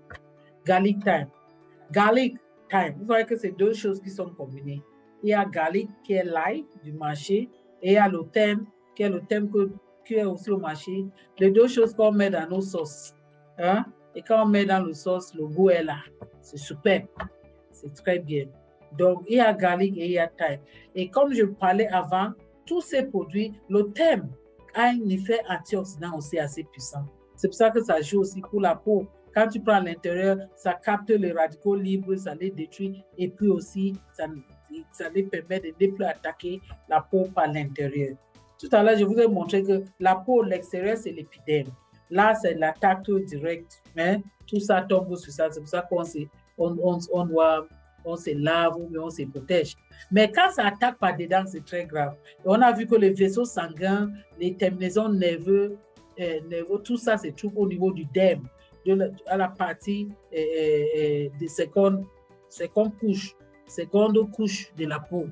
Garlic Time. Garlic Time. Vous voyez que c'est deux choses qui sont combinées. Il y a garlic qui est live du marché et il y a le thème qui est le thème qui est aussi au marché. Les deux choses qu'on met dans nos sauces. Hein? Et quand on met dans le sauce, le goût est là. C'est super. C'est très bien. Donc, il y a garlic et il y a thyme. Et comme je parlais avant, tous ces produits, le thème a un effet antioxydant aussi assez puissant. C'est pour ça que ça joue aussi pour la peau. Quand tu prends à l'intérieur, ça capte les radicaux libres, ça les détruit et puis aussi, ça les permet de ne plus attaquer la peau par l'intérieur. Tout à l'heure, je vous ai montré que la peau, l'extérieur, c'est l'épiderme. Là, c'est l'attaque directe. Mais tout ça tombe sur ça. C'est pour ça qu'on se lave ou on se protège. Mais quand ça attaque par dedans, c'est très grave. Et on a vu que les vaisseaux sanguins, les terminaisons nerveuses, tout ça se trouve au niveau du derme, à la partie de seconde couche de la peau.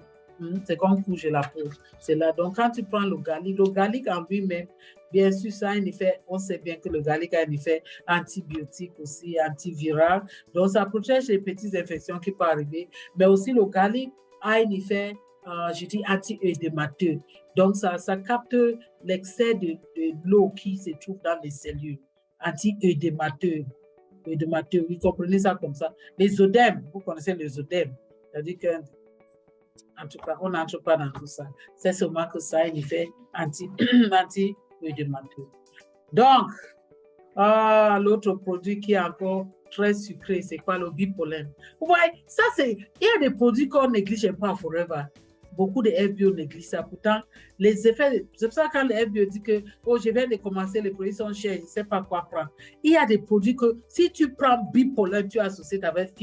Seconde couche de la peau. C'est là. Donc, quand tu prends le garlic en lui-même, bien sûr, ça a un effet, on sait bien que le garlic a un effet antibiotique aussi, antiviral. Donc, ça protège les petites infections qui peuvent arriver. Mais aussi, le garlic a un effet, je dis, anti-œdémateux. Donc, ça capte l'excès de l'eau qui se trouve dans les cellules. Anti-œdémateux. Vous comprenez ça comme ça. Les œdèmes, vous connaissez les œdèmes. C'est-à-dire que, en tout cas, on n'entre pas dans tout ça. C'est seulement que ça a un effet anti-œdémateux. Donc, l'autre produit qui est encore très sucré, c'est quoi? Le bipollen. Vous voyez, ça c'est, il y a des produits qu'on néglige pas à Forever. Beaucoup de FBO négligent ça. Pourtant, les effets, c'est pour ça que quand le FBO dit que je viens de commencer, les produits sont chers, je ne sais pas quoi prendre. Il y a des produits que si tu prends bipollen, tu associes avec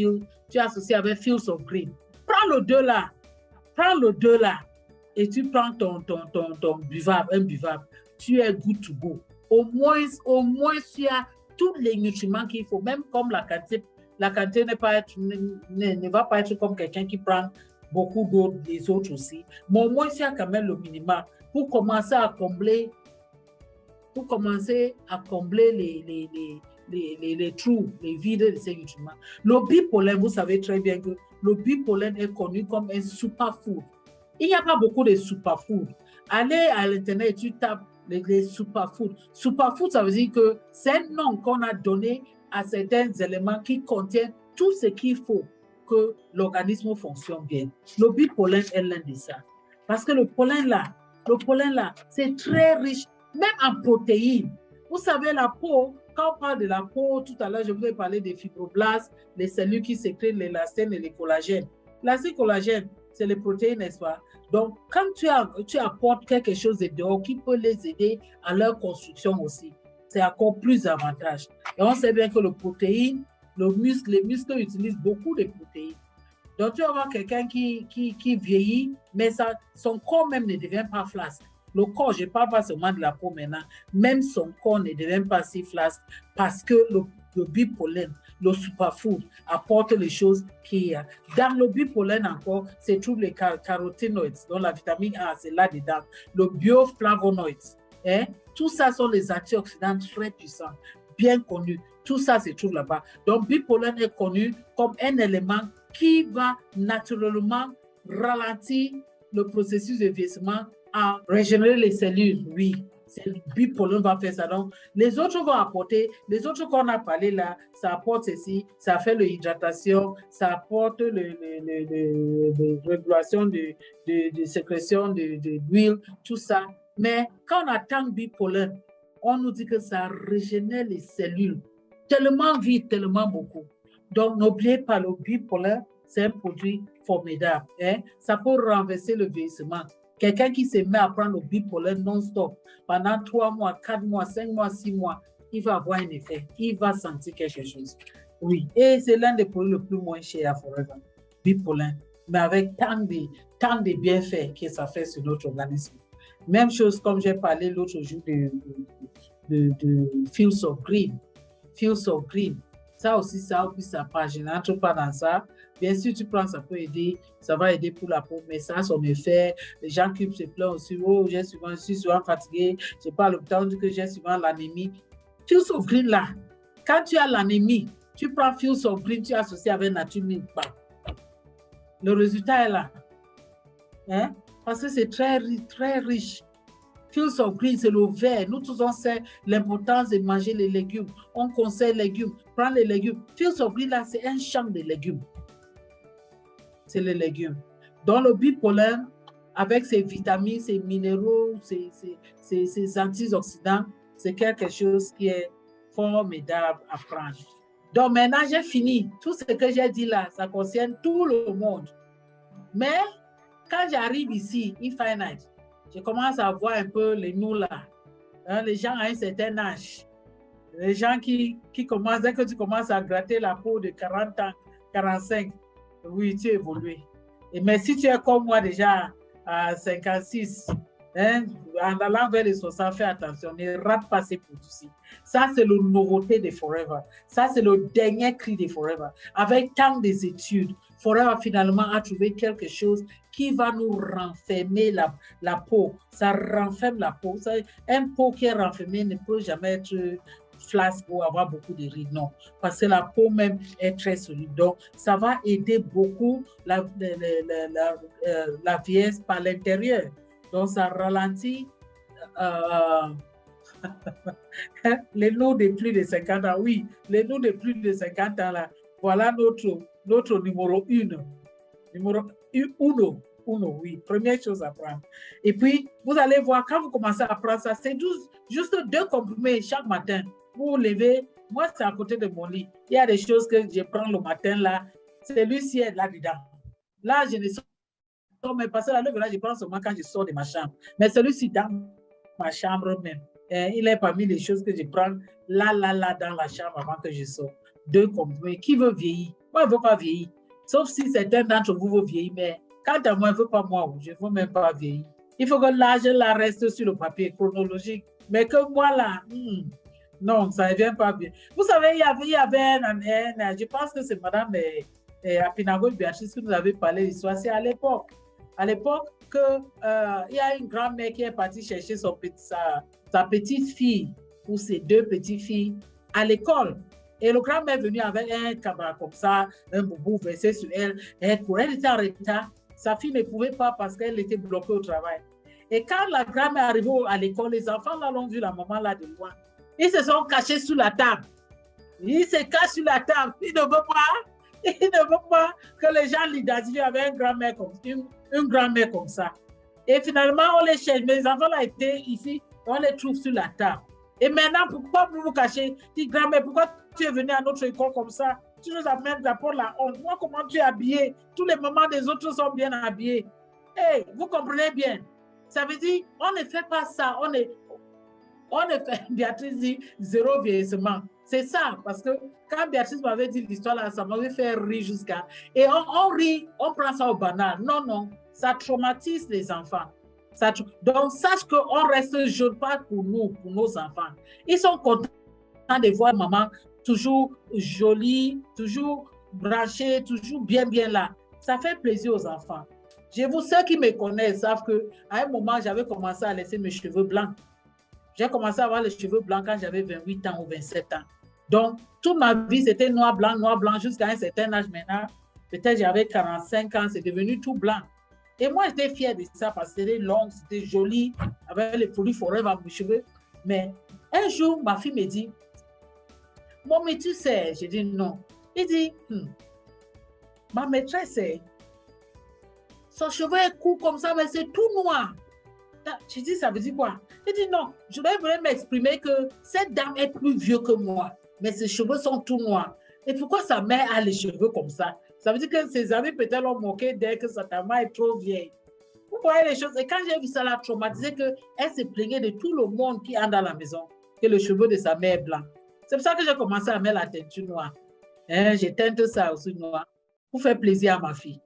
Fields of Green. Prends le deux là. Et tu prends ton buvable, un buvable. Tu es good to go. Au moins, tu as tous les nutriments qu'il faut, même comme la quantité ne va pas être comme quelqu'un qui prend beaucoup d'autres, des autres aussi. Mais au moins, il y a quand même le minimum pour commencer à combler les trous, les vides de ces nutriments. Le bipollen, vous savez très bien que le bipollen est connu comme un superfood. Il n'y a pas beaucoup de superfood. Allez à l'internet et tu tapes les superfoods. Superfood, ça veut dire que c'est un nom qu'on a donné à certains éléments qui contiennent tout ce qu'il faut que l'organisme fonctionne bien. Le bipollen est l'un de ça. Parce que le pollen là, c'est très riche, même en protéines. Vous savez, la peau, quand on parle de la peau, tout à l'heure, je vous ai parlé des fibroblastes, les cellules qui sécrètent l'élastine et les collagènes. L'acide collagène, c'est les protéines, n'est-ce pas? Donc, quand tu apportes quelque chose de dehors qui peut les aider à leur construction aussi, c'est encore plus avantage. Et on sait bien que les protéines, les muscles utilisent beaucoup de protéines. Donc, tu vas voir quelqu'un qui vieillit, mais son corps même ne devient pas flasque. Le corps, je ne parle pas seulement de la peau maintenant, même son corps ne devient pas si flasque parce que le bipollen, le superfood, apporte les choses qu'il y a. Dans le bipollen encore, se trouvent les caroténoïdes, dont la vitamine A, c'est là-dedans. Le bioflavonoïdes, tout ça sont les antioxydants très puissants, bien connus. Tout ça se trouve là-bas. Donc, bipollen est connu comme un élément qui va naturellement ralentir le processus de vieillissement à régénérer les cellules, oui. Le bipollen va faire ça. Donc, les autres vont apporter, les autres qu'on a parlé là, ça apporte ceci, ça fait l'hydratation, ça apporte la régulation de sécrétion d'huile, tout ça. Mais quand on attend le bipollen, on nous dit que ça régénère les cellules tellement vite, tellement beaucoup. Donc, n'oubliez pas, le bipollen, c'est un produit formidable. Hein? Ça peut renverser le vieillissement. Quelqu'un qui se met à prendre le bipollen non-stop pendant 3 mois, 4 mois, 5 mois, 6 mois, il va avoir un effet. Il va sentir quelque chose. Oui. Et c'est l'un des produits les plus moins chers à Forever. Bipollen. Mais avec tant de bienfaits que ça fait sur notre organisme. Même chose comme j'ai parlé l'autre jour de Fields of Green. Fields of Green. Ça aussi, ça occupe sa page. Je n'entre pas dans ça. Bien sûr, tu prends, ça peut aider. Ça va aider pour la peau, mais ça a son effet. Les gens qui se plaignent aussi. Oh, je suis souvent fatigué. Je parle au temps que j'ai souvent l'anémie. Fields of Green, là, quand tu as l'anémie, tu prends Fields of Green, tu associes avec Nature Milk. Le résultat est là. Hein? Parce que c'est très riche. Fields of Green, c'est le vert. Nous tous, on sait l'importance de manger les légumes. On conseille les légumes. Prends les légumes. Fields of Green, là, c'est un champ de légumes. C'est les légumes. Dans le bipollen, avec ses vitamines, ses minéraux, ses antioxydants, c'est quelque chose qui est formidable à prendre. Donc maintenant, j'ai fini. Tout ce que j'ai dit là, ça concerne tout le monde. Mais quand j'arrive ici, Infinite, je commence à voir un peu les nous là. Hein, les gens à un certain âge. Les gens qui commencent, dès que tu commences à gratter la peau de 40 ans, 45, oui, tu évolues. Mais si tu es comme moi déjà à 56, hein, en allant vers les 60, fais attention, ne rate pas ces produits. Ça, c'est la nouveauté de Forever. Ça, c'est le dernier cri de Forever. Avec tant des études, Forever finalement a trouvé quelque chose qui va nous renfermer la peau. Ça renferme la peau. Un peau qui est renfermée ne peut jamais être flasque ou avoir beaucoup de rides, non. Parce que la peau même est très solide. Donc, ça va aider beaucoup la vieillesse par l'intérieur. Donc, ça ralentit les nous de plus de 50 ans. Oui, les nous de plus de 50 ans, là, voilà notre numéro 1. Numéro 1, oui, première chose à prendre. Et puis, vous allez voir, quand vous commencez à prendre ça, c'est juste 2 comprimés chaque matin. Vous vous levez, moi, c'est à côté de mon lit. Il y a des choses que je prends le matin, là. Celui-ci est là-dedans. Là, je ne sors même pas. Là, je prends seulement quand je sors de ma chambre. Mais celui-ci, dans ma chambre même, il est parmi les choses que je prends là, dans la chambre avant que je sorte. 2 comprimés. Qui veut vieillir? Moi, je ne veux pas vieillir. Sauf si certains d'entre vous veulent vieillir, mais quant à moi, je ne veux pas moi, je ne veux même pas vieillir. Il faut que l'âge là reste sur le papier chronologique. Mais que moi là, non, ça ne vient pas bien. Vous savez, il y avait je pense que c'est Madame Apinago Béatrice qui nous avait parlé de l'histoire. C'est à l'époque qu'il y a une grand-mère qui est partie chercher sa petite fille ou ses 2 petites filles à l'école. Et le grand-mère est venu avec un camarade comme ça, un boubou versé sur elle. Elle était en retard. Sa fille ne pouvait pas parce qu'elle était bloquée au travail. Et quand la grand-mère est arrivée à l'école, les enfants là l'ont vu la maman là de loin. Ils se sont cachés sous la table. Ils se cachent sur la table. Ils ne veulent pas que les gens l'identifient avec une grand-mère comme ça. Et finalement, on les cherche. Mais les enfants là étaient ici, on les trouve sur la table. Et maintenant, pourquoi vous vous cachez? Dis, grand-mère, pourquoi tu es venu à notre école comme ça? Tu nous amènes d'abord la honte. Moi, comment tu es habillé? Tous les mamans des autres sont bien habillés. Hey, vous comprenez bien? Ça veut dire, on ne fait pas ça. On ne fait, Béatrice dit, 0 vieillissement. C'est ça, parce que quand Béatrice m'avait dit l'histoire là, ça m'avait fait rire jusqu'à... Et on rit, on prend ça au banal. Non, ça traumatise les enfants. Donc, sache qu'on reste jeune, pas pour nous, pour nos enfants. Ils sont contents de voir maman toujours jolie, toujours branchée, toujours bien là. Ça fait plaisir aux enfants. Ceux qui me connaissent savent qu'à un moment, j'avais commencé à laisser mes cheveux blancs. J'ai commencé à avoir les cheveux blancs quand j'avais 28 ans ou 27 ans. Donc, toute ma vie, c'était noir, blanc, jusqu'à un certain âge maintenant. Peut-être j'avais 45 ans, c'est devenu tout blanc. Et moi, j'étais fière de ça parce que c'était long, c'était joli, avec les produits Forever à mes cheveux. Mais un jour, ma fille me dit, bon, mais tu sais, j'ai dit non. Il dit, ma maîtresse, son cheveu est court comme ça, mais c'est tout noir. Je dis, ça veut dire quoi? Il dit non, je voulais m'exprimer que cette dame est plus vieux que moi, mais ses cheveux sont tout noirs. Et pourquoi sa mère a les cheveux comme ça? Ça veut dire que ses amis peut-être l'ont moqué dès que sa maman est trop vieille. Vous voyez les choses. Et quand j'ai vu ça, elle a traumatisé qu'elle se plaignait de tout le monde qui entre dans la maison, que le cheveu de sa mère est blanc. C'est pour ça que j'ai commencé à mettre la teinture noire. J'ai teinte ça aussi noir pour faire plaisir à ma fille.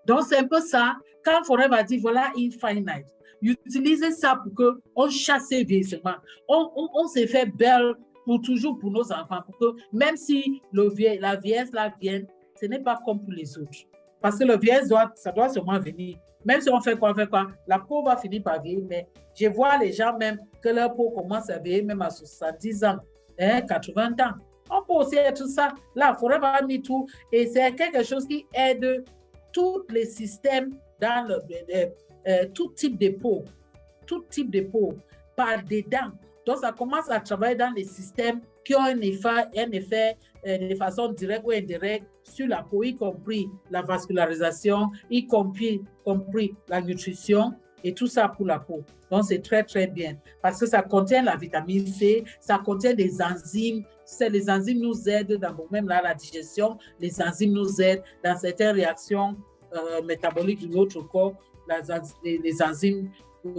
Donc, c'est un peu ça. Quand Forever dit, voilà, Infinite, utilisez ça pour qu'on chasse ces vieillissements. On se fait belle pour toujours pour nos enfants, pour que même si la vieillesse là vienne, ce n'est pas comme pour les autres. Parce que le vieillesse, ça doit sûrement venir. Même si on fait quoi, la peau va finir par vieillir, mais je vois les gens même que leur peau commence à vieillir même à 70 ans, 80 ans. On peut aussi être ça. Là, Forever a mis tout et c'est quelque chose qui aide tous les systèmes dans tout type de peau, par dedans. Donc, ça commence à travailler dans les systèmes qui ont un effet de façon directe ou indirecte sur la peau, y compris la vascularisation, y compris la nutrition et tout ça pour la peau. Donc, c'est très, très bien parce que ça contient la vitamine C, ça contient des enzymes. Les enzymes nous aident dans même là, la digestion, les enzymes nous aident dans certaines réactions métaboliques de notre corps. Les enzymes,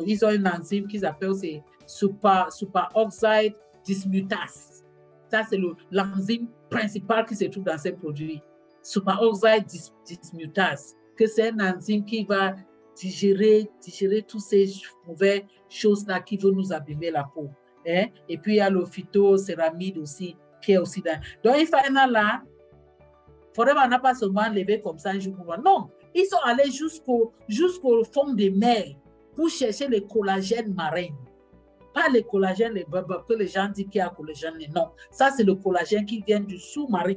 ils ont une enzyme qu'ils appellent superoxide dismutase. Ça, c'est l'enzyme principal qui se trouve dans ces produits. Superoxide dismutase, que c'est une enzyme qui va digérer toutes ces mauvaises choses-là qui vont nous abîmer la peau. Et puis, il y a le phytocéramide aussi, qui est aussi dans. Donc, il faut là, Forever n'a pas seulement levé comme ça un jour pour moi. Non, ils sont allés jusqu'au fond des mers pour chercher les collagènes marins. Pas les collagènes, que les gens disent qu'il y a collagène. Non, ça c'est le collagène qui vient du sous-marin,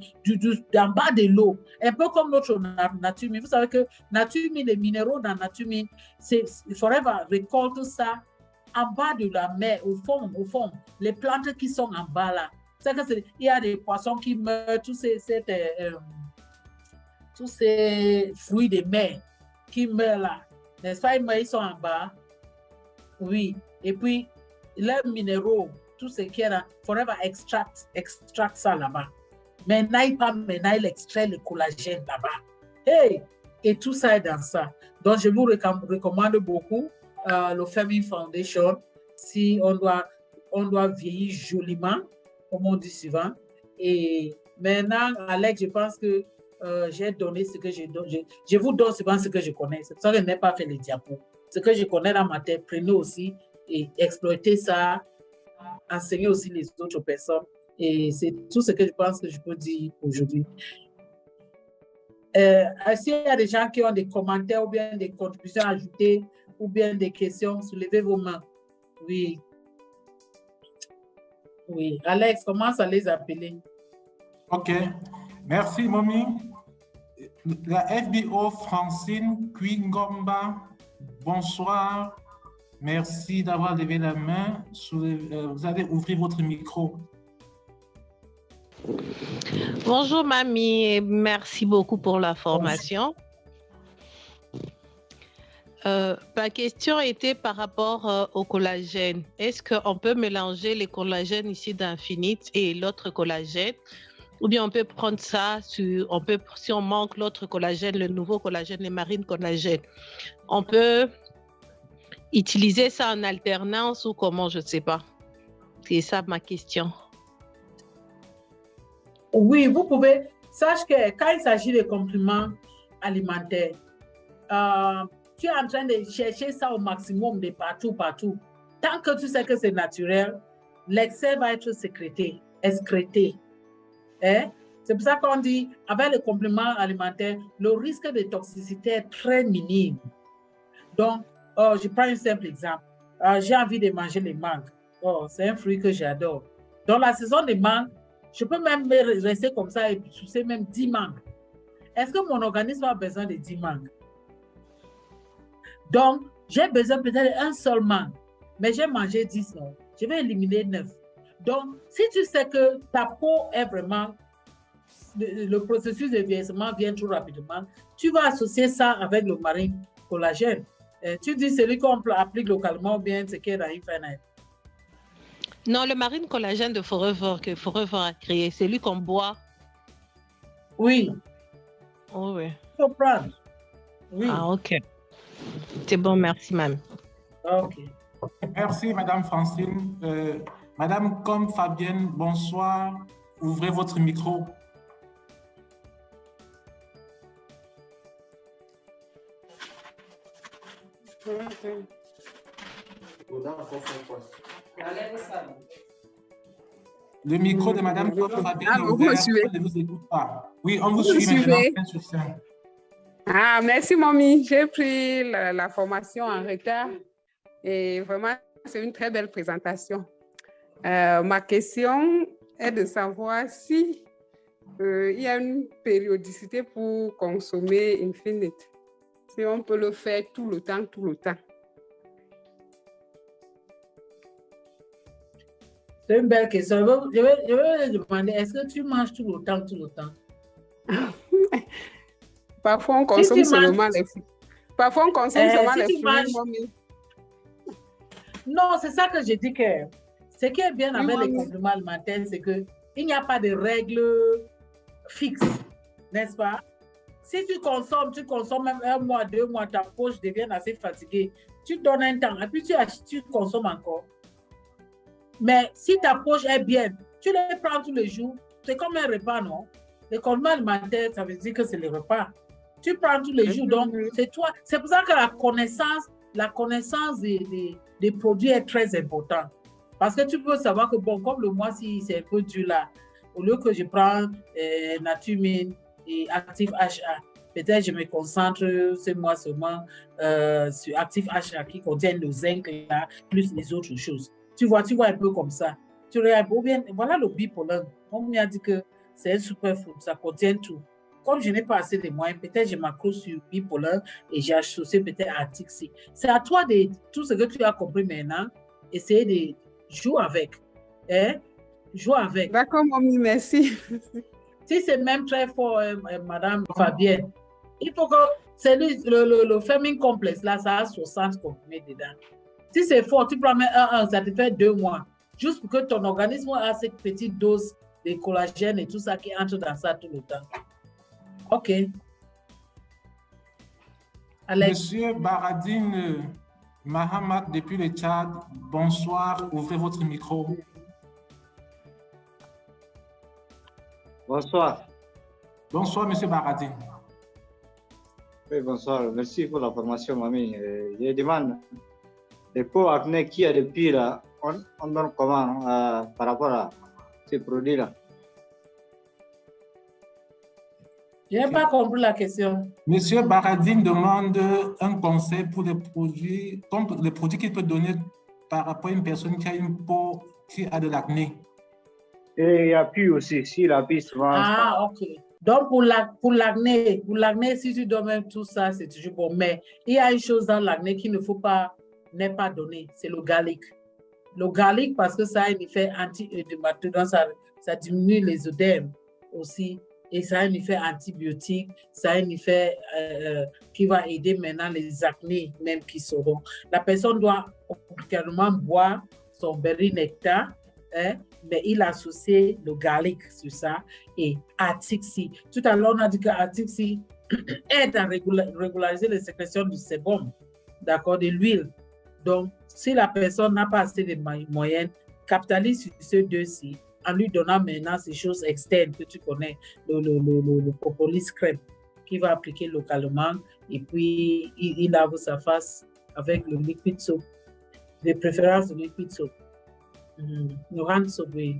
d'en bas de l'eau. Un peu comme notre nature mine. Vous savez que nature mine, les minéraux dans nature mine, Forever récolte ça en bas de la mer, au fond, les plantes qui sont en bas là. Il y a des poissons qui meurent, tous ces fruits de mer qui meurent là. N'est-ce pas? Ils sont en bas. Oui. Et puis, les minéraux, tout ce qui est là, Forever extract ça là-bas. Maintenant, il extrait le collagène là-bas. Hey! Et tout ça est dans ça. Donc, je vous recommande beaucoup le Femin Foundation si on doit vieillir joliment, comme on dit souvent. Et maintenant, Alex, je pense que j'ai donné ce que j'ai donné. Je vous donne souvent ce que je connais. C'est pour ça que je n'ai pas fait les diapos. Ce que je connais dans ma tête, prenez aussi et exploitez ça, enseignez aussi les autres personnes. Et c'est tout ce que je pense que je peux dire aujourd'hui. S'il y a des gens qui ont des commentaires ou bien des contributions à ajouter ou bien des questions, soulevez vos mains. Oui. Oui. Alex, commence à les appeler. OK. Merci, Mommy. La FBO Francine Kwingomba, bonsoir. Merci d'avoir levé la main. Vous allez ouvrir votre micro. Bonjour, mamie, et merci beaucoup pour la formation. Ma question était par rapport au collagène. Est-ce qu'on peut mélanger les collagènes ici d'Infinite et l'autre collagène? Ou bien on peut prendre ça, si on manque l'autre collagène, le nouveau collagène, les marines collagènes, on peut utiliser ça en alternance ou comment, je ne sais pas. C'est ça ma question. Oui, vous pouvez. Sache que quand il s'agit de compléments alimentaires, tu es en train de chercher ça au maximum de partout. Tant que tu sais que c'est naturel, l'excès va être excrété. C'est pour ça qu'on dit, avec les compléments alimentaires, le risque de toxicité est très minime. Donc, je prends un simple exemple. J'ai envie de manger les mangues. C'est un fruit que j'adore. Dans la saison des mangues, je peux même rester comme ça et sucer même 10 mangues. Est-ce que mon organisme a besoin de 10 mangues? Donc, j'ai besoin peut-être d'un seul mangue, mais j'ai mangé 10, non? Je vais éliminer 9. Donc, si tu sais que ta peau est vraiment, le processus de vieillissement vient trop rapidement, tu vas associer ça avec le marine collagène. Tu dis celui qu'on applique localement ou bien ce qui est dans Infinite. Non, le marine collagène de Forever que Forever a créé, c'est lui qu'on boit. Oui. Oh oui. Il faut prendre. Oui. Ah, ok. C'est bon, merci, madame. Ok. Merci, Madame Francine. Madame comme Fabienne, bonsoir. Ouvrez votre micro. Le micro de Madame comme Fabienne est ouvert. Elle ne vous écoute pas. Oui, on vous suit maintenant. Ah, merci, mamie. J'ai pris la formation en retard et vraiment, c'est une très belle présentation. Ma question est de savoir si il y a une périodicité pour consommer Infinite. Si on peut le faire tout le temps. C'est une belle question. Je vais demander, est-ce que tu manges tout le temps? Parfois, on consomme seulement les fruits. Parfois, on consomme seulement les fruits. Non, c'est ça que je dis que ce qui est bien avec les compléments alimentaires, c'est qu'il n'y a pas de règles fixes, n'est-ce pas? Si tu consommes même 1 mois, 2 mois, ta poche devient assez fatiguée. Tu donnes un temps et puis tu consommes encore. Mais si ta poche est bien, tu les prends tous les jours. C'est comme un repas, non? Les compléments alimentaires, ça veut dire que c'est le repas. Tu prends tous les jours, donc c'est toi. C'est pour ça que la connaissance des produits est très importante. Parce que tu peux savoir que, bon, comme le mois-ci, c'est un peu dur là, au lieu que je prends Natumine et Active HA, peut-être je me concentre ce mois seulement sur Active HA qui contient le zinc là, plus les autres choses. Tu vois un peu comme ça. Tu regardes bien, voilà le bipollen. On m'a dit que c'est un superfood, ça contient tout. Comme je n'ai pas assez de moyens, peut-être je m'accroche sur bipollen et j'ai associé peut-être à Tixi. C'est à toi de tout ce que tu as compris maintenant, essayer de jouer avec. Joue avec. D'accord, mamie, merci. Si c'est même très fort, Madame Fabienne, il faut que le Ferming Complex, là, ça a 60 comprimés dedans. Si c'est fort, tu prends même ça te fait 2 mois. Juste pour que ton organisme a cette petite dose de collagène et tout ça qui entre dans ça tout le temps. OK. Alex. Monsieur Baradine Mahamat depuis le Tchad, bonsoir, ouvrez votre micro. Bonsoir. Bonsoir, Monsieur Baradine. Oui, bonsoir. Merci pour la formation, mamie. Je demande, les peaux acné qui a depuis là, on donne comment par rapport à ces produits-là? Je n'ai pas compris la question. Monsieur Baradine demande un conseil pour les produits qu'il peut donner par rapport à une personne qui a une peau qui a de l'acné. Et il y a plus aussi, si la piste souvent. Ah, ok. Donc, pour l'acné, si tu donnes même tout ça, c'est toujours bon. Mais il y a une chose dans l'acné qu'il ne faut pas, n'est pas donné, c'est le garlic. Le garlic, parce que ça a un effet anti-œdémateux, donc ça diminue les œdèmes aussi. Et ça a un effet antibiotique, ça a un effet qui va aider maintenant les acnés même qui seront. La personne doit obligatoirement boire son berry nectar, mais il associe le garlic sur ça et Atixi. Tout à l'heure, on a dit que Atixi aide à régulariser les sécrétions du sébum, d'accord, de l'huile. Donc, si la personne n'a pas assez de moyens, capitalise sur ces deux-ci en lui donnant maintenant ces choses externes que tu connais, le propolis crème qu'il va appliquer localement et puis il lave sa face avec le liquid soap, de préférence le liquid soap. Le hand soap, oui.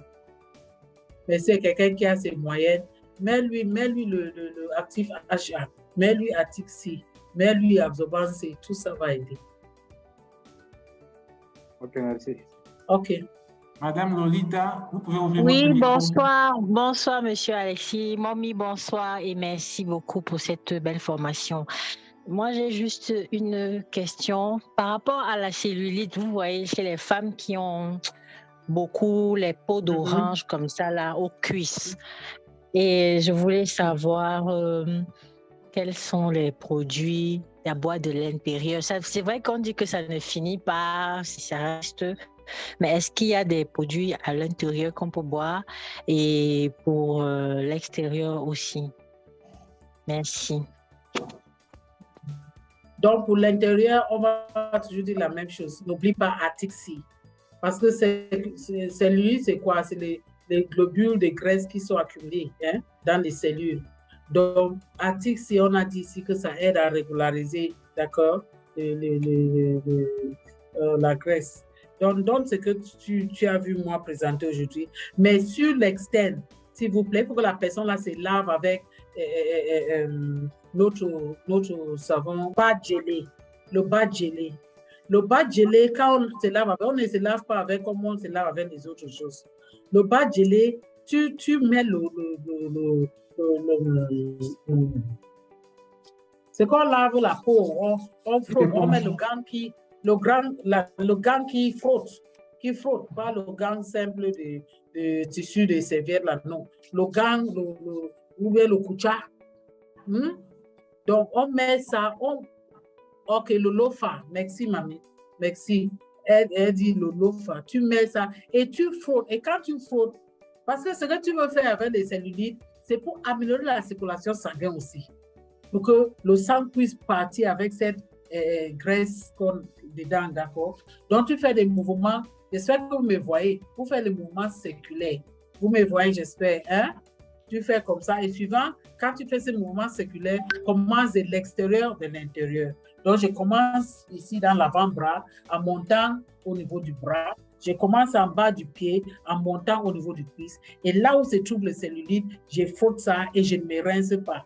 Mais c'est quelqu'un qui a ses moyens, mets-lui le actif HA, mets-lui Atixi, mets-lui Absorbance C, tout ça va aider. Ok, merci. Ok. Madame Lolita, vous pouvez ouvrir votre micro. Oui, bonsoir, monsieur Alexis. Mommy, bonsoir et merci beaucoup pour cette belle formation. Moi, j'ai juste une question. Par rapport à la cellulite, vous voyez, chez les femmes qui ont beaucoup les peaux d'orange comme ça, là, aux cuisses. Et je voulais savoir quels sont les produits à boire de l'intérieur. C'est vrai qu'on dit que ça ne finit pas, si ça reste. Mais est-ce qu'il y a des produits à l'intérieur qu'on peut boire et pour l'extérieur aussi? Merci. Donc, pour l'intérieur, on va toujours dire la même chose. N'oublie pas Atixi. Parce que c'est lui, c'est quoi? C'est les globules de graisse qui sont accumulés dans les cellules. Donc, Atixi, on a dit ici que ça aide à régulariser, d'accord, la graisse. Donc, ce que tu as vu moi présenter aujourd'hui. Mais sur l'externe, s'il vous plaît, pour que la personne là se lave avec notre savon bas gelé, le bas gelé. Le bas gelé, quand on se lave avec, on ne se lave pas avec comme on se lave avec les autres choses. Le bas gelé, tu mets c'est qu'on lave la peau, on frotte, on met le gant qui frotte, pas le gant simple de tissu de serviette là, non. Le gant, ou bien le koucha. Donc, on met ça, ok, le lofa, merci mamie, merci. Elle dit le lofa, tu mets ça et tu frottes. Et quand tu frottes, parce que ce que tu veux faire avec les cellulites, c'est pour améliorer la circulation sanguine aussi. Pour que le sang puisse partir avec cette graisse dedans, d'accord? Donc, tu fais des mouvements, j'espère que vous me voyez, vous faites les mouvements circulaires. Vous me voyez, j'espère, hein? Tu fais comme ça et suivant, quand tu fais ces mouvements circulaires, commence de l'extérieur de l'intérieur. Donc, je commence ici dans l'avant-bras en montant au niveau du bras. Je commence en bas du pied en montant au niveau du cuisse. Et là où se trouve le cellulite, je frotte ça et je ne me rince pas.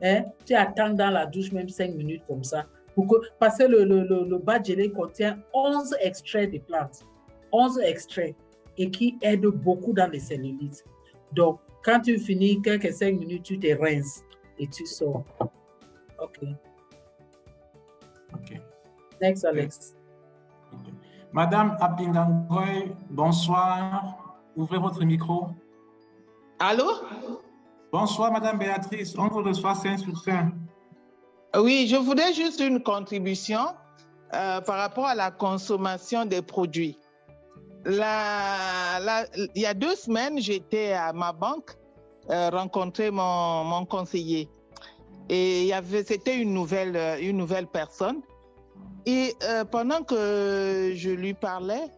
Hein? Tu attends dans la douche même 5 minutes comme ça. Parce que le bas gelé contient 11 extraits de plantes. 11 extraits et qui aident beaucoup dans les cellulites. Donc, quand tu finis quelques 5 minutes, tu te rinces et tu sors. OK. Next, Alex. Okay. Madame Abingangoy, bonsoir. Ouvrez votre micro. Allô? Bonsoir, Madame Béatrice. On vous reçoit 5 sur 5. Oui, je voudrais juste une contribution par rapport à la consommation des produits. Il y a 2 semaines, j'étais à ma banque rencontrer mon conseiller. Et c'était une nouvelle personne. Et pendant que je lui parlais,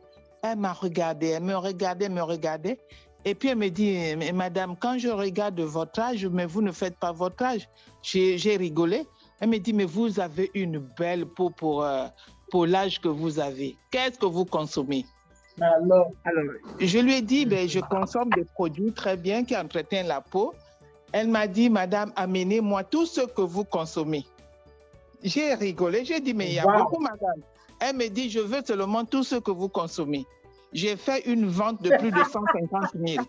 elle m'a regardé, elle me regardait. Et puis elle me dit, Madame, quand je regarde votre âge, mais vous ne faites pas votre âge. J'ai rigolé. Elle me dit, mais vous avez une belle peau pour l'âge que vous avez. Qu'est-ce que vous consommez? Alors, je lui ai dit, je consomme des produits très bien qui entretiennent la peau. Elle m'a dit, Madame, amenez-moi tout ce que vous consommez. J'ai rigolé, j'ai dit, mais il y a beaucoup, Madame. Elle me dit, je veux seulement tout ce que vous consommez. J'ai fait une vente de plus de 150 000.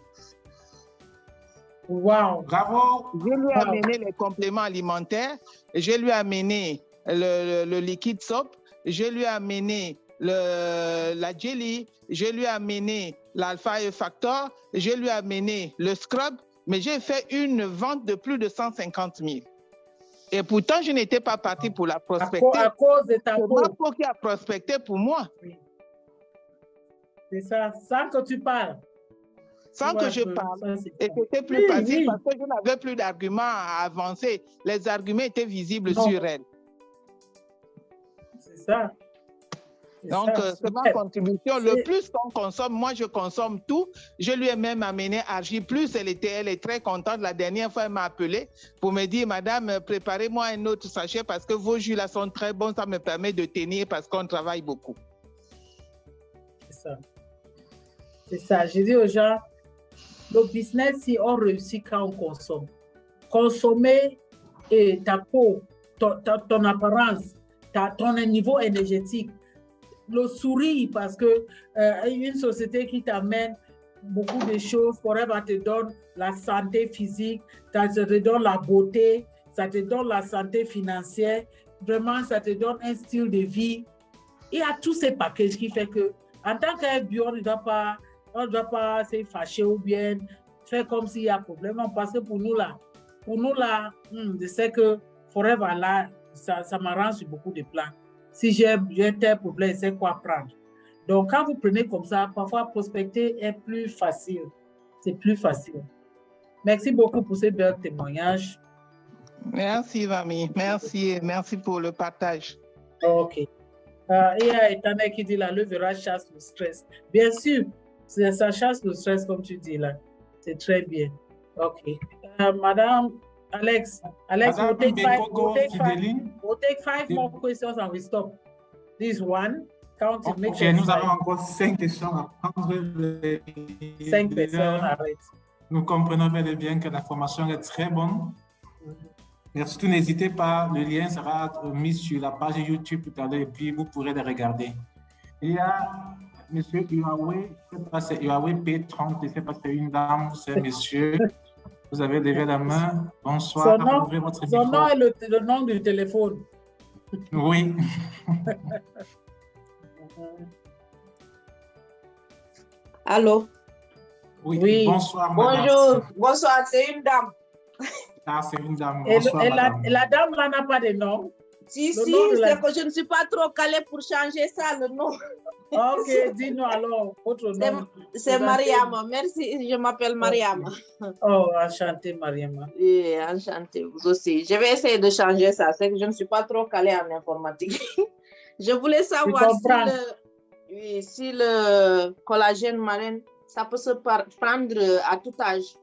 Wow. Bravo. Je lui ai amené les compléments alimentaires, je lui ai amené le liquide soap, je lui ai amené la jelly, je lui ai amené l'alpha factor, je lui ai amené le scrub, mais j'ai fait une vente de plus de 150 000. Et pourtant, je n'étais pas partie pour la prospecter. À cause de ta peau. C'est ma peau qui a prospecté pour moi. Oui. C'est ça, sans que tu parles. Sans que je parle. Et c'était plus facile parce que je n'avais plus d'arguments à avancer. Les arguments étaient visibles sur elle. C'est ça. Donc, c'est ma contribution. Le plus qu'on consomme, moi, je consomme tout. Je lui ai même amené Argi Plus. Elle est très contente. La dernière fois, elle m'a appelé pour me dire, Madame, préparez-moi un autre sachet parce que vos jus là sont très bons. Ça me permet de tenir parce qu'on travaille beaucoup. C'est ça. C'est ça. Je dis aux gens, le business, si on réussit quand on consomme. Consommer et ta peau, ton apparence, ton niveau énergétique, le sourire, parce que une société qui t'amène beaucoup de choses, Forever te donne la santé physique, ça te donne la beauté, ça te donne la santé financière. vraiment, ça te donne un style de vie. Il y a tous ces packages qui fait que, en tant qu'BO, on ne doit pas se fâcher ou bien faire comme s'il y a un problème. Non, parce que pour nous là, je sais que Forever là, ça m'arrange sur beaucoup de plans. Si j'ai tel problème, c'est quoi prendre. Donc, quand vous prenez comme ça, parfois prospecter est plus facile. C'est plus facile. Merci beaucoup pour ces belles témoignages. Merci, Mamie. Merci pour le partage. OK. Il y a Etana qui dit là, le verrage chasse le stress. Bien sûr, ça chasse le stress comme tu dis là. C'est très bien. OK. Madame Alex, Madame we'll take 5 de... more questions and we stop. This one. Count it, make OK, sure nous avons encore 5 questions à prendre. 5 personnes, arrête. Nous comprenons bel et bien que la formation est très bonne. Mais surtout, n'hésitez pas, le lien sera mis sur la page YouTube tout à l'heure et puis vous pourrez les regarder. Il y a M. Huawei, je ne sais pas si c'est Huawei P30, je ne sais pas si c'est une dame ou c'est un monsieur. Vous avez levé la main. Bonsoir. Son nom est le nom du téléphone. Oui. Allô? Oui. Bonsoir, madame. Bonjour. Bonsoir, c'est une dame. Ah, c'est une dame. Bonsoir, la dame là n'a pas de nom. Si, c'est que je ne suis pas trop calée pour changer ça, le nom. Ok, dis-nous alors votre nom. C'est Mariama. Merci, je m'appelle Mariama. Oh, enchantée, Mariama. Oui, enchantée, vous aussi. Je vais essayer de changer ça. C'est que je ne suis pas trop calée en informatique. Je voulais savoir si le collagène marine, ça peut se prendre à tout âge.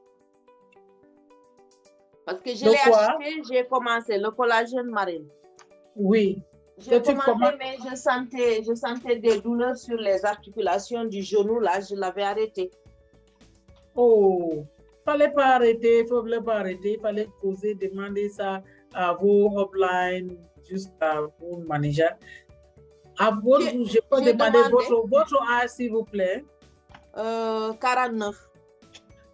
Parce que je l'ai acheté, j'ai commencé le collagène marine. Oui. J'ai commencé, mais je sentais des douleurs sur les articulations du genou. Là, je l'avais arrêté. Oh, il ne fallait pas arrêter, il fallait poser, demander ça à vos upline, jusqu'à vos managers. Je peux demander votre âge, s'il vous plaît. 49.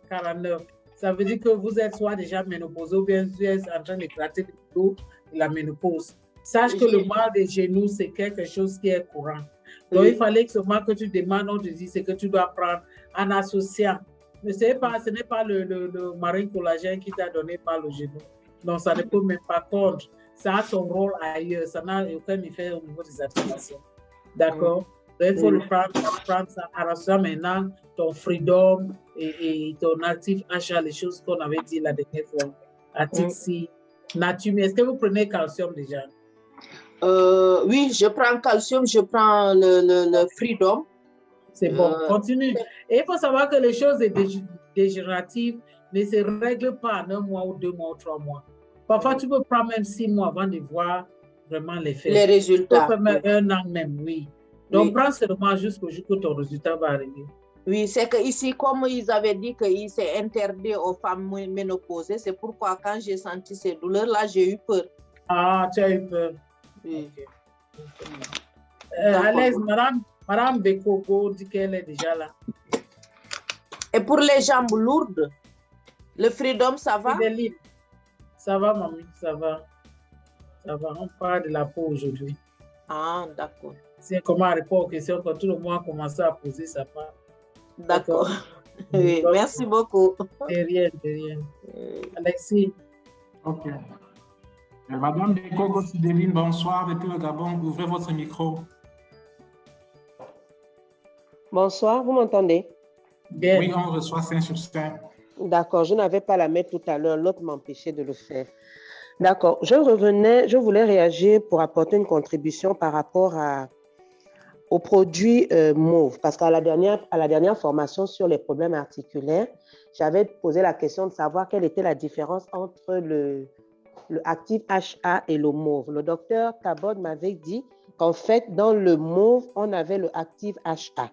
49. Ça veut dire que vous êtes soit déjà ménopausé ou bien vous êtes en train de gratter le dos de la ménopause. Sache que le mal des genoux, c'est quelque chose qui est courant. Donc, il fallait que ce mal que tu demandes, on te dit, c'est que tu dois prendre en associant. Mais ce n'est pas le marine collagène qui t'a donné mal au genou. Donc, ça ne peut même pas contre. Ça a son rôle ailleurs. Ça n'a aucun effet au niveau des articulations. D'accord? Donc, il faut le prendre ça en associant maintenant ton Freedom et ton Active HA, les choses qu'on avait dit la dernière fois. Atixi, Natum. Est-ce que vous prenez calcium déjà? Oui, je prends calcium, je prends le Freedom. C'est bon, continue. Et il faut savoir que les choses dégénératives ne se règlent pas en 1 mois ou 2 mois ou 3 mois. Parfois, tu peux prendre même 6 mois avant de voir vraiment l'effet. Les résultats. Tu peux faire 1 an même, oui. Donc, prends seulement jusqu'au jour que ton résultat va arriver. Oui, c'est qu'ici, comme ils avaient dit qu'il s'est interdit aux femmes ménopausées, c'est pourquoi quand j'ai senti ces douleurs-là, j'ai eu peur. Ah, tu as eu peur. Oui. Alex, Madame Bekogo dit qu'elle est déjà là. Et pour les jambes lourdes, le Freedom, ça va? Ça va, mamie, ça va. Ça va, on parle de la peau aujourd'hui. Ah, d'accord. C'est comment répondre aux questions quand tout le monde a commencé à poser sa part. D'accord. Oui, merci beaucoup. De rien. Alexis. OK. Madame Bekogo Sidéline, bonsoir. Depuis le Gabon, ouvrez votre micro. Bonsoir, vous m'entendez? Bien. Oui, on reçoit 5 sur 5. D'accord, je n'avais pas la mettre tout à l'heure, l'autre m'empêchait de le faire. D'accord, je voulais réagir pour apporter une contribution par rapport aux produits mauves, parce qu'à la dernière formation sur les problèmes articulaires, j'avais posé la question de savoir quelle était la différence entre le Active HA et le mauve. Le docteur Tabod m'avait dit qu'en fait, dans le mauve, on avait le Active HA.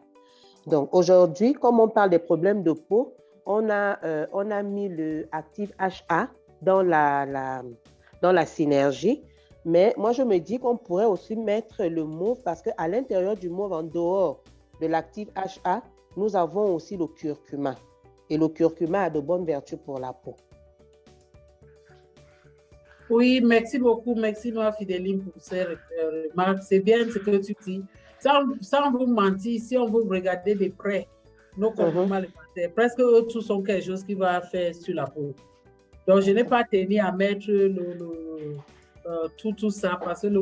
Donc aujourd'hui, comme on parle des problèmes de peau, on a mis le Active HA dans la synergie. Mais moi, je me dis qu'on pourrait aussi mettre le mauve parce qu'à l'intérieur du mauve, en dehors de l'Active HA, nous avons aussi le curcuma. Et le curcuma a de bonnes vertus pour la peau. Oui, merci beaucoup. Merci, Noa Fidéline, pour ces remarques. C'est bien ce que tu dis. Sans vous mentir, si on veut regarder de près nos compléments alimentaires, presque eux tous sont quelque chose qui va faire sur la peau. Donc, je n'ai pas tenu à mettre tout ça parce que le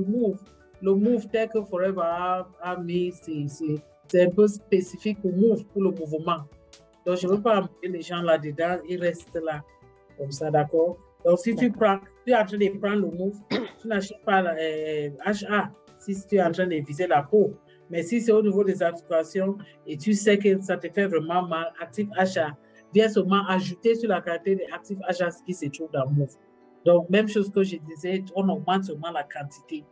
move tel que Forever a mis, c'est un peu spécifique pour le mouvement. Donc, je ne veux pas amener les gens là-dedans, ils restent là, comme ça, d'accord? Donc, si tu es en train de prendre le move, tu n'achètes pas HA si tu es en train de viser la peau. Mais si c'est au niveau des articulations et tu sais que ça te fait vraiment mal, Active HA vient seulement ajouter sur la quantité d'Active HA qui se trouve dans le move. Donc, même chose que je disais, on augmente seulement la quantité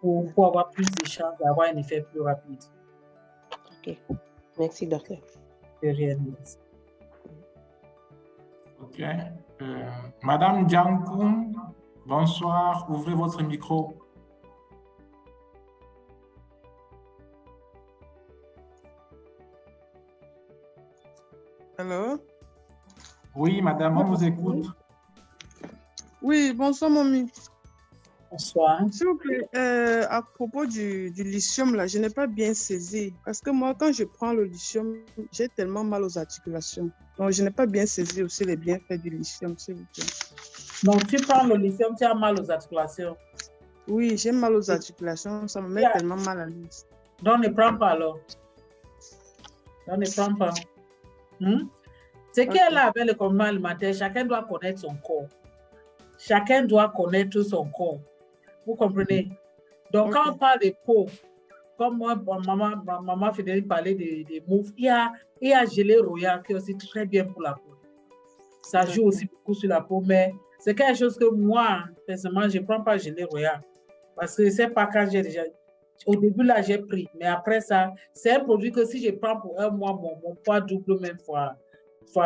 pour avoir plus de chances d'avoir un effet plus rapide. OK. Merci, docteur. De rien. OK. Madame Djankoum, bonsoir. Ouvrez votre micro. Allô? Oui, madame, on vous écoute. Oui, bonsoir, mamie. Bonsoir. S'il vous plaît, à propos du lithium, là, je n'ai pas bien saisi. Parce que moi, quand je prends le lithium, j'ai tellement mal aux articulations. Donc, je n'ai pas bien saisi aussi les bienfaits du lithium, s'il vous plaît. Donc, tu prends le lithium, tu as mal aux articulations? Oui, j'ai mal aux articulations. Ça me met tellement mal à l'aise. Donc, ne prends pas alors. Donc, ne prends pas. C'est qu'elle a avec le complément alimentaire, chacun doit connaître son corps. Chacun doit connaître son corps. Vous comprenez? Donc, quand on parle de peau, comme moi, maman Fidéline parlait des moves, il y a gelé royal qui est aussi très bien pour la peau. Ça joue aussi beaucoup sur la peau, mais c'est quelque chose que moi, personnellement, je ne prends pas gelé royal. Parce que c'est pas quand j'ai déjà... Au début, là, j'ai pris. Mais après ça, c'est un produit que si je prends pour un mois, mon poids double même fois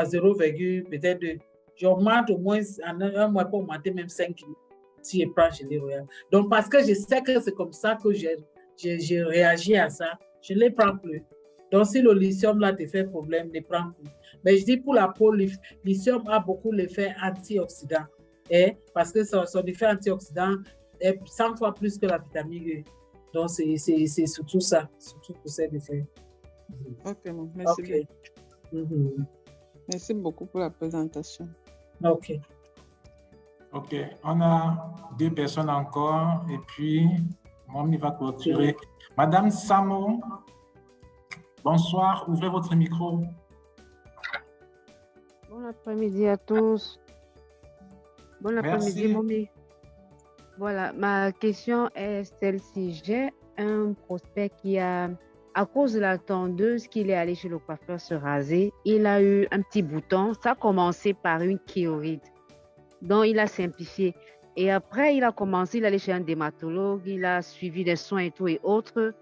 0, peut-être 2. J'augmente au moins en un mois pour augmenter même 5 kilos si je prends gelé royal. Donc, parce que je sais que c'est comme ça que j'ai réagi à ça, je ne les prends plus. Donc, si le lithium là te fait problème, ne prends plus. Mais je dis pour la peau, le lithium a beaucoup l'effet antioxydant. Parce que son effet antioxydant est 100 fois plus que la vitamine E. Donc, c'est surtout ça, surtout pour cet effet. Ok, merci. Okay. Merci beaucoup pour la présentation. Ok. Ok, on a 2 personnes encore et puis moi, on va clôturer. Madame Samo, bonsoir, ouvrez votre micro. Bon après-midi à tous. Bon après-midi, Momi. Voilà, ma question est celle-ci. J'ai un prospect qui a, à cause de la tondeuse qu'il est allé chez le coiffeur se raser, il a eu un petit bouton. Ça a commencé par une choroïde. Donc, il a simplifié. Et après, il a commencé, il allait chez un dermatologue, il a suivi des soins et tout et autres.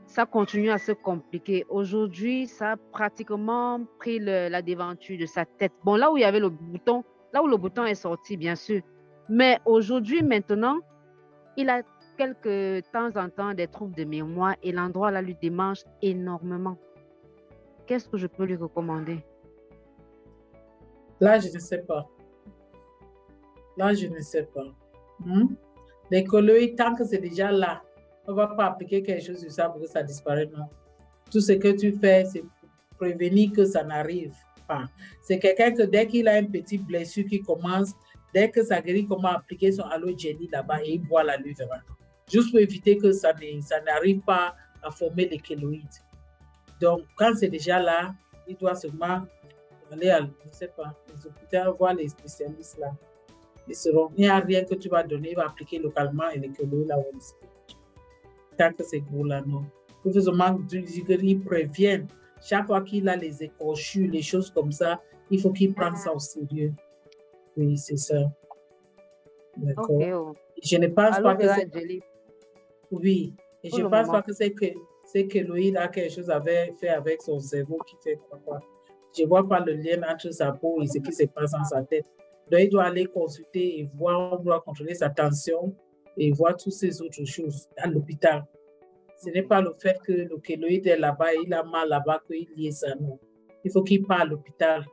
Ça continue à se compliquer. Aujourd'hui, ça a pratiquement pris la devanture de sa tête. Bon, là où il y avait le bouton, là où le bouton est sorti, bien sûr. Mais aujourd'hui, maintenant, il a quelques temps en temps des troubles de mémoire et l'endroit là lui démange énormément. Qu'est-ce que je peux lui recommander? Là, je ne sais pas. Là, je ne sais pas. Les colloïdes, tant que c'est déjà là, on ne va pas appliquer quelque chose sur ça pour que ça disparaisse, non. Tout ce que tu fais, c'est pour prévenir que ça n'arrive pas. C'est quelqu'un que dès qu'il a une petite blessure qui commence, dès que ça guérit, comment appliquer son aloe jelly là-bas et il boit la levure. Juste pour éviter que ça n'arrive pas à former les kéloïdes. Donc, quand c'est déjà là, il doit seulement aller à, je ne sais pas, les hôpitaux, voir les spécialistes là. Il n'y a rien que tu vas donner, il va appliquer localement et les kéloïdes là. Tant que c'est gros là, non. Il faut seulement qu'ils préviennent. Chaque fois qu'il a les écorchures, les choses comme ça, il faut qu'il prenne ça au sérieux. Oui, c'est ça. D'accord. Okay, oh. Je ne pense pas que c'est... Jelly. Oui. Et je ne pense pas que c'est kéloïde a quelque chose à faire avec son cerveau qui fait quoi. Je ne vois pas le lien entre sa peau et ce qui se passe dans sa tête. Donc, il doit aller consulter et voir, on doit contrôler sa tension et voir toutes ces autres choses à l'hôpital. Ce n'est pas le fait que le kéloïde est là-bas et il a mal là-bas qu'il y ait ça, non. Il faut qu'il parte à l'hôpital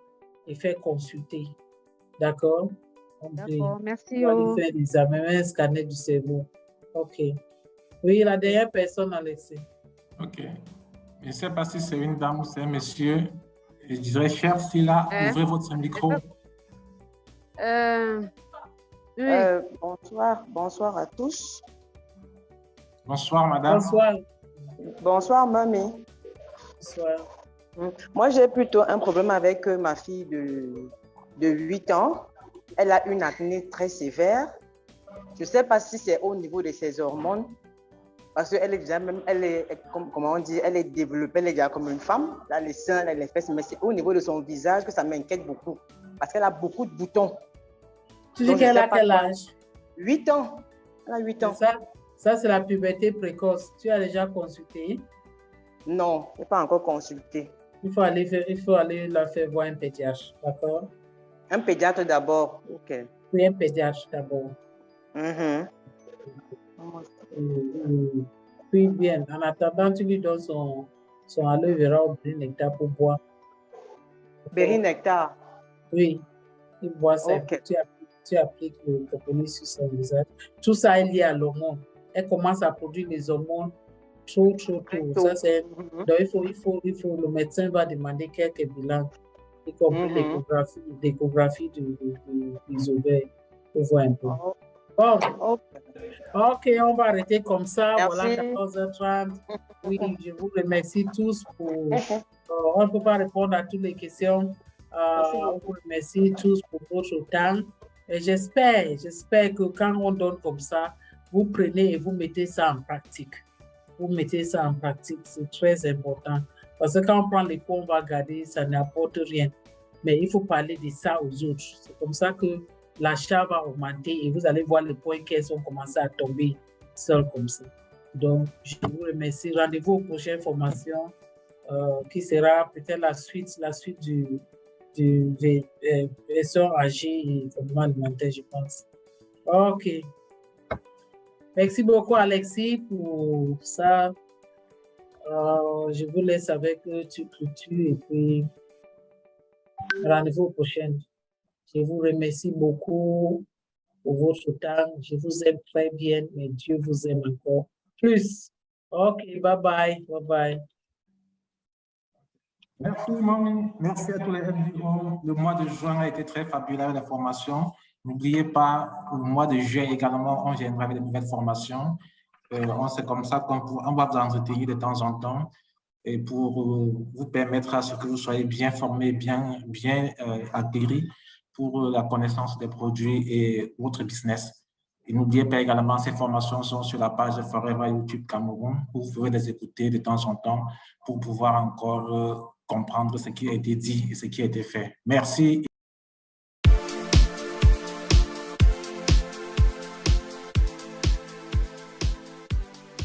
et faire consulter. D'accord? D'accord, merci. On va lui faire l'examen, un scanner du cerveau. OK. Oui, la dernière personne, Alexis. OK. Je ne sais pas si c'est une dame ou c'est un monsieur. Je dirais, chère Silla, ouvrez votre micro. Oui. Bonsoir à tous. Bonsoir, madame. Bonsoir. Bonsoir, mamie. Bonsoir. Moi, j'ai plutôt un problème avec ma fille de 8 ans. Elle a une acné très sévère. Je ne sais pas si c'est au niveau de ses hormones, parce qu'elle est déjà même, comment on dit, elle est développée, elle est déjà comme une femme. Là, les seins, là, les fesses, mais c'est au niveau de son visage que ça m'inquiète beaucoup, parce qu'elle a beaucoup de boutons. Tu dis qu'elle a quel âge? 8 ans. Elle a 8 ans. Ça c'est la puberté précoce. Tu as déjà consulté? Non, je n'ai pas encore consulté. Il faut aller la faire voir un pédiatre, d'accord? Un pédiatre d'abord, ok. Oui, un pédiatre d'abord. Puis bien, en attendant, tu lui donnes son aloe vera au berry nectar pour boire. Berry nectar? Oui, il boit ça. Okay. Tu appliques le propolis sur son visage. Tout ça est lié à l'hormone. Elle commence à produire les hormones trop tôt. Ça, c'est... Donc, il faut, le médecin va demander quelques bilans, y compris l'échographie des ovaires, pour voir un peu. Bon, ok, on va arrêter comme ça. Merci. Voilà, 14h30. Oui, je vous remercie tous pour... on ne peut pas répondre à toutes les questions. On vous remercie tous pour votre temps. Et j'espère que quand on donne comme ça, vous prenez et vous mettez ça en pratique. Vous mettez ça en pratique, c'est très important. Parce que quand on prend les cours, on va garder, ça n'apporte rien. Mais il faut parler de ça aux autres. C'est comme ça que l'achat va augmenter et vous allez voir les points qu'elles ont commencé à tomber seules comme ça. Donc, je vous remercie. Rendez-vous aux prochaines formations qui sera peut-être la suite du version âgée et complément alimentaire, je pense. OK. Merci beaucoup, Alexis, pour ça. Je vous laisse avec tu clôtures et puis rendez-vous aux prochaines. Je vous remercie beaucoup pour votre temps. Je vous aime très bien, mais Dieu vous aime encore plus. OK, bye-bye. Bye-bye. Merci, Mamie. Merci à tous les FDO. Le mois de juin a été très fabuleux avec les formations. N'oubliez pas, le mois de juillet également, on viendra avec de nouvelles formations. C'est comme ça qu'on va vous entretenir de temps en temps et pour vous permettre à ce que vous soyez bien formés, bien acquéris pour la connaissance des produits et votre business. Et n'oubliez pas également, ces formations sont sur la page de Forever YouTube Cameroun, où vous pouvez les écouter de temps en temps pour pouvoir encore comprendre ce qui a été dit et ce qui a été fait. Merci.